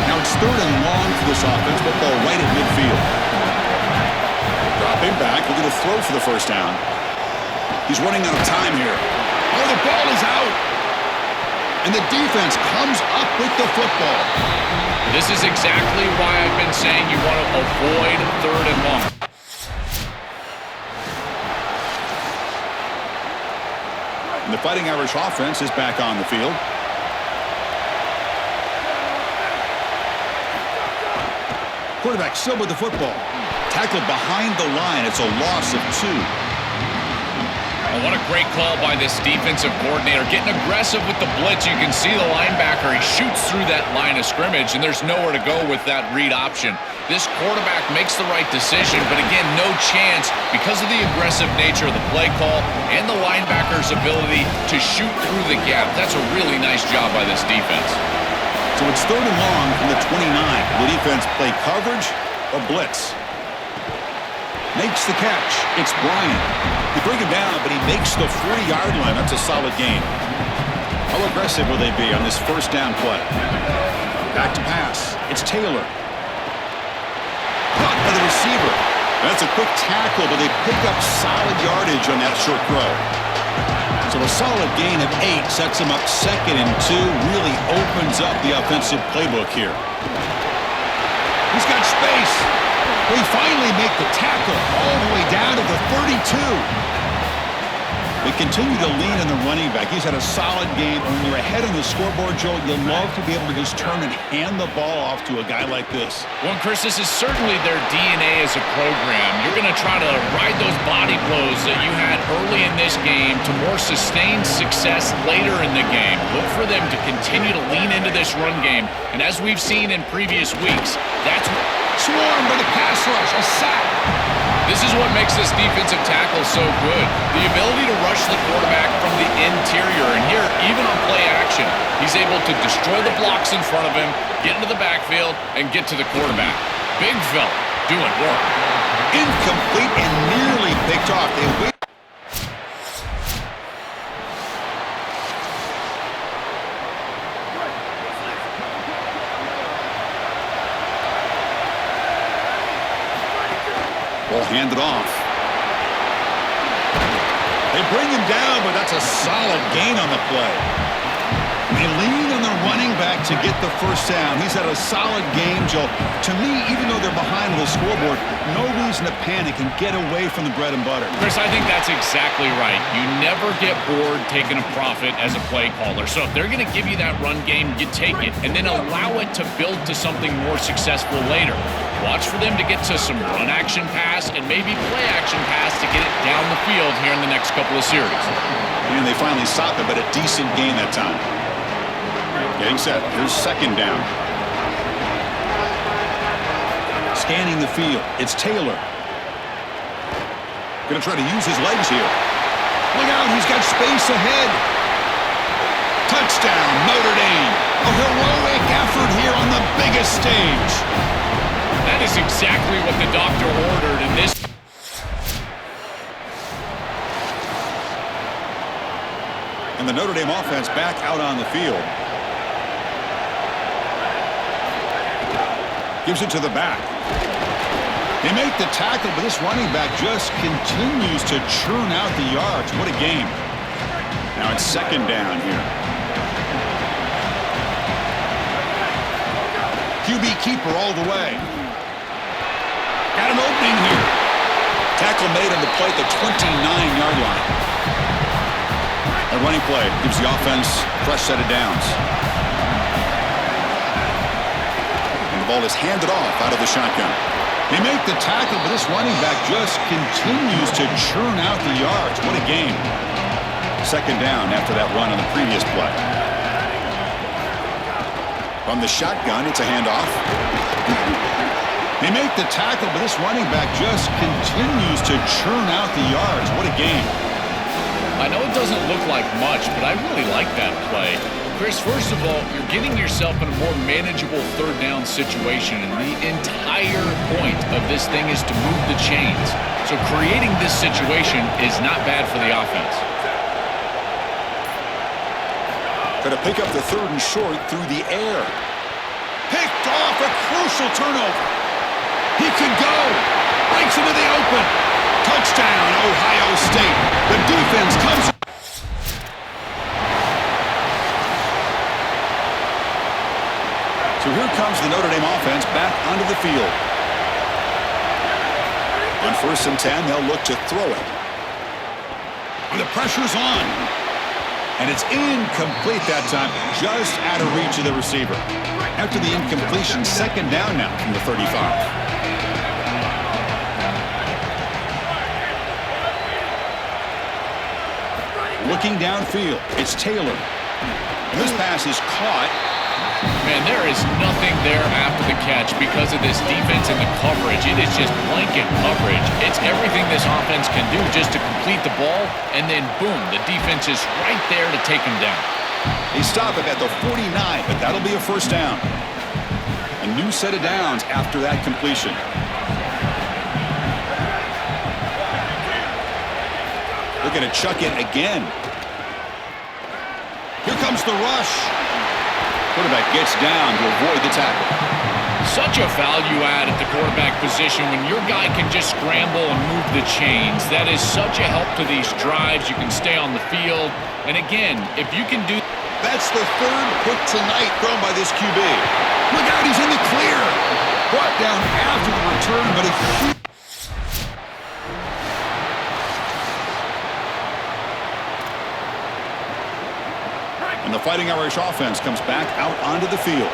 Now it's third and long for this offense. Football right at midfield. Dropping back. Looking to throw for the first down. He's running out of time here. Oh, the ball is out. And the defense comes up with the football. This is exactly why I've been saying you want to avoid third and long. And the Fighting Irish offense is back on the field. Quarterback still with the football. Tackled behind the line. It's a loss of 2. Oh, what a great call by this defensive coordinator. Getting aggressive with the blitz. You can see the linebacker. He shoots through that line of scrimmage, and there's nowhere to go with that read option. This quarterback makes the right decision, but again, no chance because of the aggressive nature of the play call and the linebacker's ability to shoot through the gap. That's a really nice job by this defense. So it's third and long from the 29. The defense play coverage or blitz. Makes the catch. It's Bryant. They bring him down, but he makes the 40-yard line. That's a solid gain. How aggressive will they be on this first down play? Back to pass. It's Taylor. Caught by the receiver. That's a quick tackle, but they pick up solid yardage on that short throw. So a solid gain of 8 sets him up 2nd and 2. Really opens up the offensive playbook here. He's got space. We finally make the tackle all the way down to the 32. They continue to lean on the running back. He's had a solid game. When you're ahead on the scoreboard, Joe, you'll love to be able to just turn and hand the ball off to a guy like this. Well, Chris, this is certainly their DNA as a program. You're going to try to ride those body blows that you had early in this game to more sustained success later in the game. Look for them to continue to lean into this run game. And as we've seen in previous weeks, that's what... Swarmed by the pass rush, a sack. This is what makes this defensive tackle so good. The ability to rush the quarterback from the interior. And here, even on play action, he's able to destroy the blocks in front of him, get into the backfield, and get to the quarterback. Big fella doing work. Incomplete and nearly picked off. They wait. Ball handed off. They bring him down, but that's a solid gain on the play. They lean on the running back to get the first down. He's had a solid game, Joe. To me, even though they're behind on the scoreboard, no reason to panic and get away from the bread and butter. Chris, I think that's exactly right. You never get bored taking a profit as a play caller. So if they're going to give you that run game, you take it and then allow it to build to something more successful later. Watch for them to get to some run action pass and maybe play action pass to get it down the field here in the next couple of series. And they finally stop it, but a decent gain that time. Getting set. Here's second down. Scanning the field. It's Taylor. Going to try to use his legs here. Look out. He's got space ahead. Touchdown, Notre Dame. A heroic effort here on the biggest stage. That is exactly what the doctor ordered in this. And the Notre Dame offense back out on the field. Gives it to the back. They make the tackle, but this running back just continues to churn out the yards. What a game. Now it's second down here. QB keeper all the way. Got an opening here. Tackle made on the play at the 29-yard line. A running play gives the offense a fresh set of downs. And the ball is handed off out of the shotgun. They make the tackle, but this running back just continues to churn out the yards. What a game. Second down after that run on the previous play. From the shotgun, it's a handoff. They make the tackle, but this running back just continues to churn out the yards. What a game. I know it doesn't look like much, but I really like that play. Chris, first of all, you're getting yourself in a more manageable third down situation, and the entire point of this thing is to move the chains. So creating this situation is not bad for the offense. Going to pick up the 3rd and short through the air. Picked off, a crucial turnover. He could go. Breaks into the open. Touchdown, Ohio State. The defense comes. So here comes the Notre Dame offense back onto the field. On 1st and 10, they'll look to throw it. And the pressure's on. And it's incomplete that time, just out of reach of the receiver. After the incompletion, 2nd down now from the 35. Looking downfield, it's Taylor. And this pass is caught. Man, there is nothing there after the catch because of this defense and the coverage. It is just blanket coverage. It's everything this offense can do just to complete the ball, and then boom, the defense is right there to take him down. They stop it at the 49, but that'll be a 1st down. A new set of downs after that completion. Looking to chuck it again. Here comes the rush. Quarterback gets down to avoid the tackle. Such a value add at the quarterback position when your guy can just scramble and move the chains. That is such a help to these drives. You can stay on the field. And again, if you can do... That's the 3rd pick tonight thrown by this QB. Look out, he's in the clear. Brought down after the return, but a huge... And the Fighting Irish offense comes back out onto the field.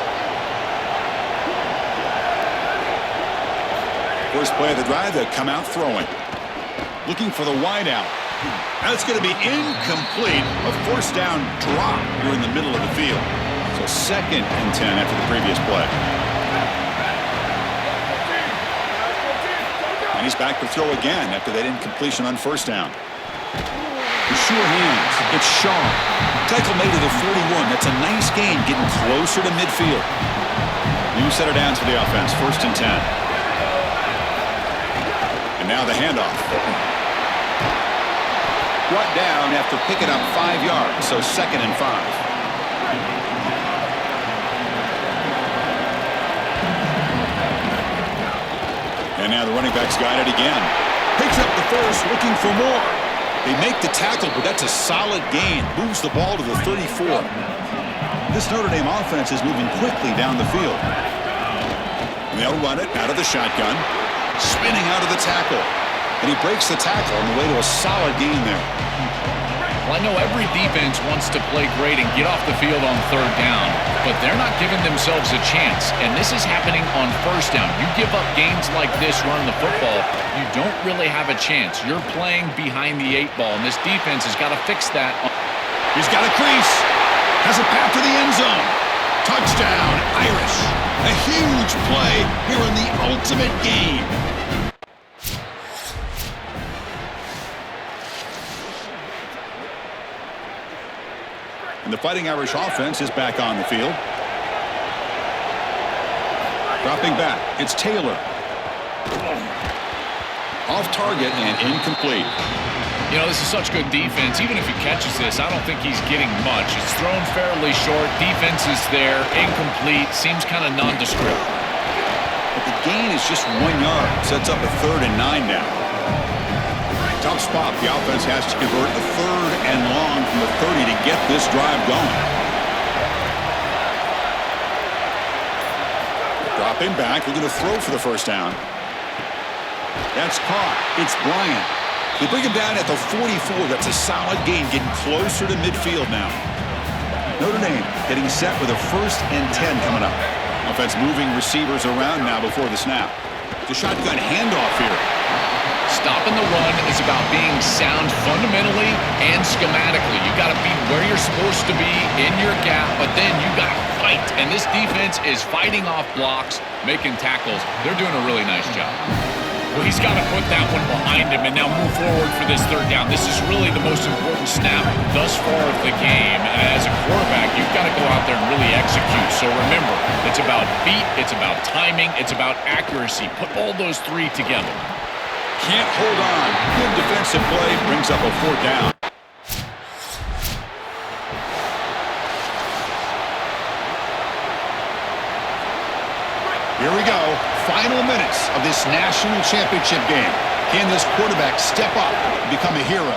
First play of the drive, they come out throwing. Looking for the wideout. That's going to be incomplete. A 1st down drop here in the middle of the field. So 2nd and 10 after the previous play. And he's back to throw again after that incompletion on 1st down. The sure hands. It's Shaw. Tackle made to the 41. That's a nice gain, getting closer to midfield. New set of downs for the offense. 1st and 10. And now the handoff. Brought down after picking up 5 yards, so 2nd and 5. And now the running back's got it again. Picks up the 1st, looking for more. They make the tackle, but that's a solid gain. Moves the ball to the 34. This Notre Dame offense is moving quickly down the field. And they'll run it out of the shotgun. Spinning out of the tackle. And he breaks the tackle on the way to a solid gain there. Well, I know every defense wants to play great and get off the field on 3rd down, but they're not giving themselves a chance, and this is happening on 1st down. You give up gains like this running the football, you don't really have a chance. You're playing behind the 8 ball, and this defense has got to fix that. He's got a crease. Has a path to the end zone. Touchdown, Irish. A huge play here in the ultimate game. And the Fighting Irish offense is back on the field. Dropping back, it's Taylor. Off target and incomplete. You know, this is such good defense. Even if he catches this, I don't think he's getting much. It's thrown fairly short. Defense is there. Incomplete. Seems kind of nondescript. But the gain is just 1 yard. Sets up a 3rd and 9 now. Tough spot. The offense has to convert a 3rd and long from the 30 to get this drive going. Dropping back. Looking to throw for the 1st down. That's caught. It's Bryant. They bring him down at the 44. That's a solid gain, getting closer to midfield now. Notre Dame getting set with a 1st and 10 coming up. Offense moving receivers around now before the snap. The shotgun handoff here. Stopping the run is about being sound fundamentally and schematically. You got to be where you're supposed to be in your gap, but then you got to fight. And this defense is fighting off blocks, making tackles. They're doing a really nice job. Well, he's got to put that one behind him and now move forward for this third down. This is really the most important snap thus far of the game. As a quarterback, you've got to go out there and really execute. So remember, it's about feet, it's about timing, it's about accuracy. Put all those three together. Can't hold on. Good defensive play brings up a fourth down. Here we go. Final minutes of this national championship game. Can this quarterback step up and become a hero?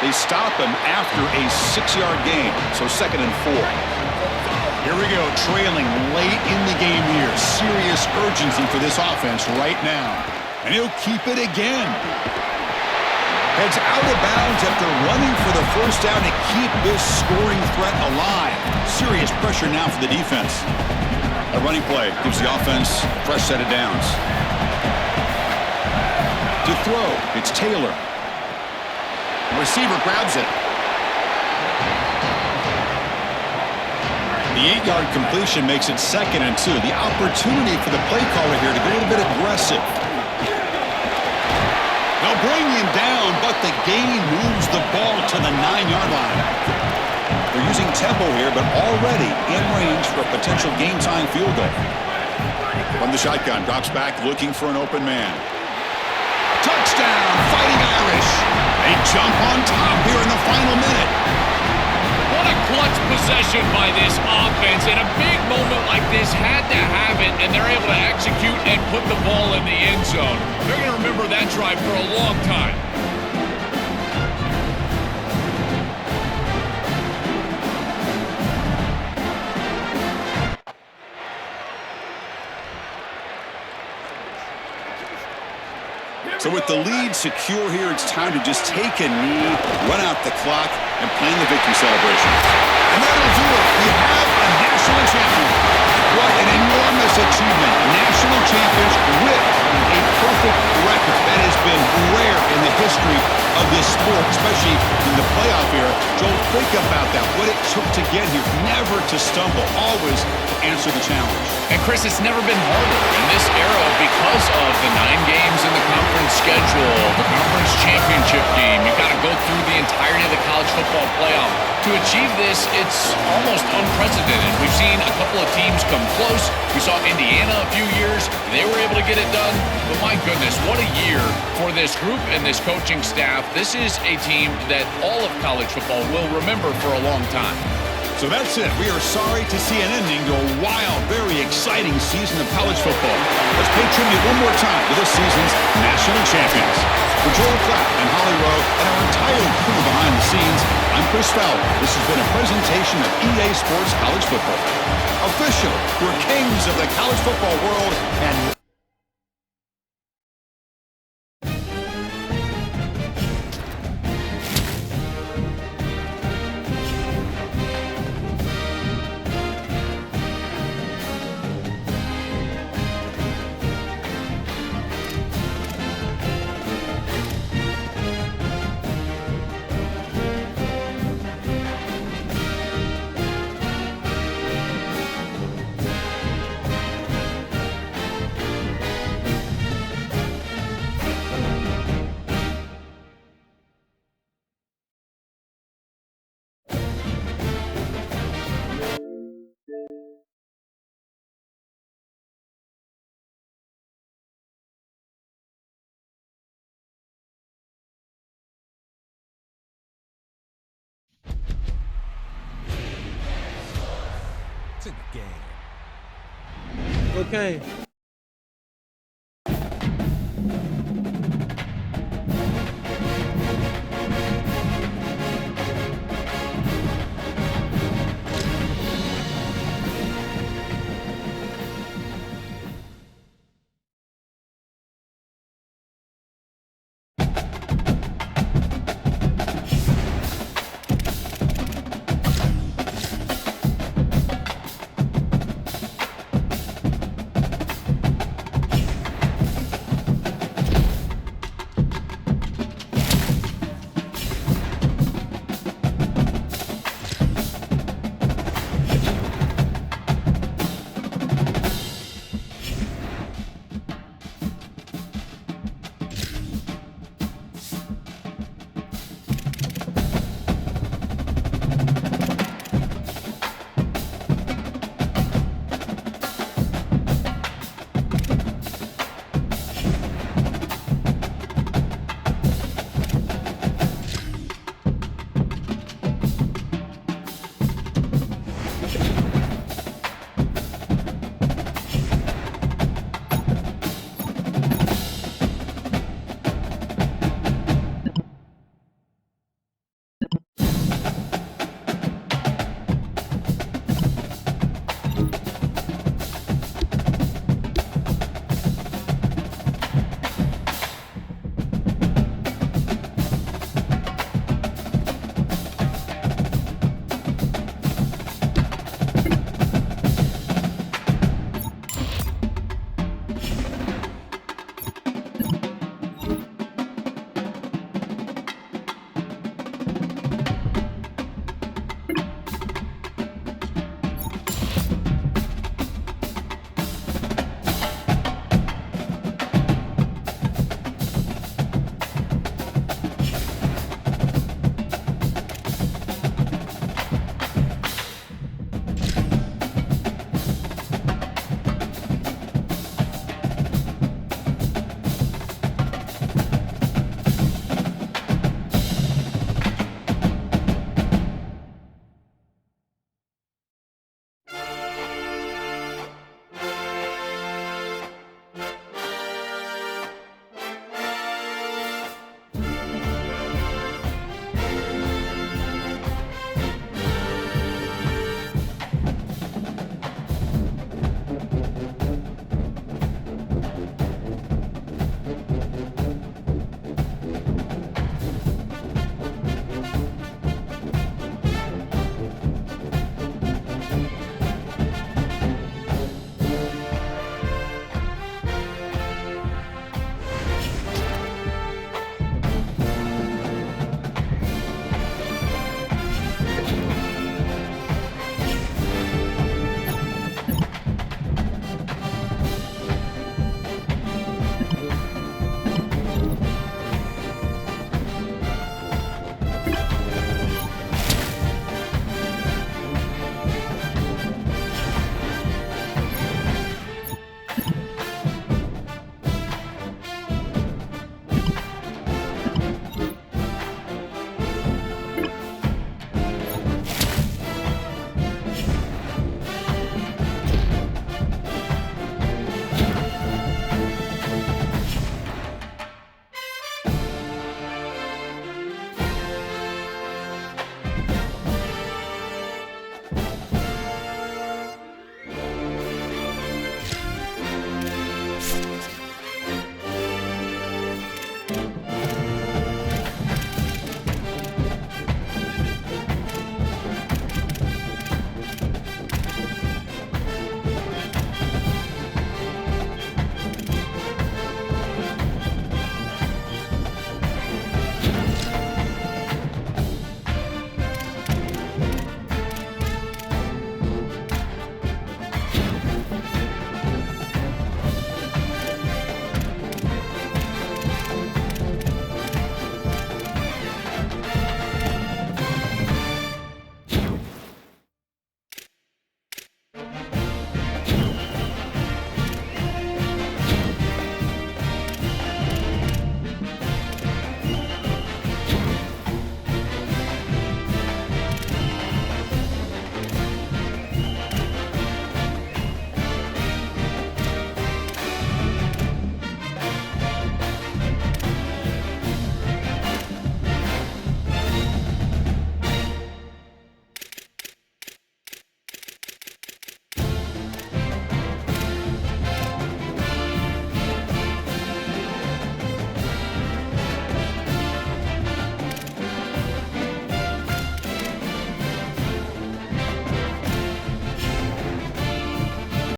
They stop him after a 6-yard gain, so 2nd and 4. Here we go, trailing late in the game here. Serious urgency for this offense right now. And he'll keep it again. Heads out of bounds after running for the first down to keep this scoring threat alive. Serious pressure now for the defense. A running play gives the offense a fresh set of downs. To throw, it's Taylor. The receiver grabs it. The 8-yard completion makes it 2nd and 2. The opportunity for the play caller here to go a little bit aggressive. They'll bring him down, but the gain moves the ball to the 9-yard line. They're using tempo here, but already in range for a potential game-time field goal. From the shotgun, drops back looking for an open man. Touchdown, Fighting Irish. They jump on top here in the final minute. What a clutch possession by this offense. In a big moment like this, had to have it, and they're able to execute and put the ball in the end zone. They're going to remember that drive for a long time. So with the lead secure here, it's time to just take a knee, run out the clock, and plan the victory celebration. And that'll do it. We have a national champion. What an enormous achievement. National champions with a perfect record. That has been rare in the history of this sport, especially in the playoff era. Joel, think about that. What it took to get here. Never to stumble. Always to answer the challenge. And Chris, it's never been harder in this era because of the 9 games in the conference schedule, the conference championship game. You've got to go through the entirety of the college football playoff. To achieve this, it's almost unprecedented. We've seen a couple of teams come close. We saw Indiana a few years. They were able to get it done. But my goodness, what a year for this group and this coaching staff. This is a team that all of college football will remember for a long time. So that's it. We are sorry to see an ending to a wild, very exciting season of college football. Let's pay tribute one more time to this season's national champions. For Joel Klatt and Holly Rowe and our entire crew behind the scenes, I'm Chris Fowler. This has been a presentation of EA Sports College Football. Official, we're kings of the college football world and It's in the game. Okay.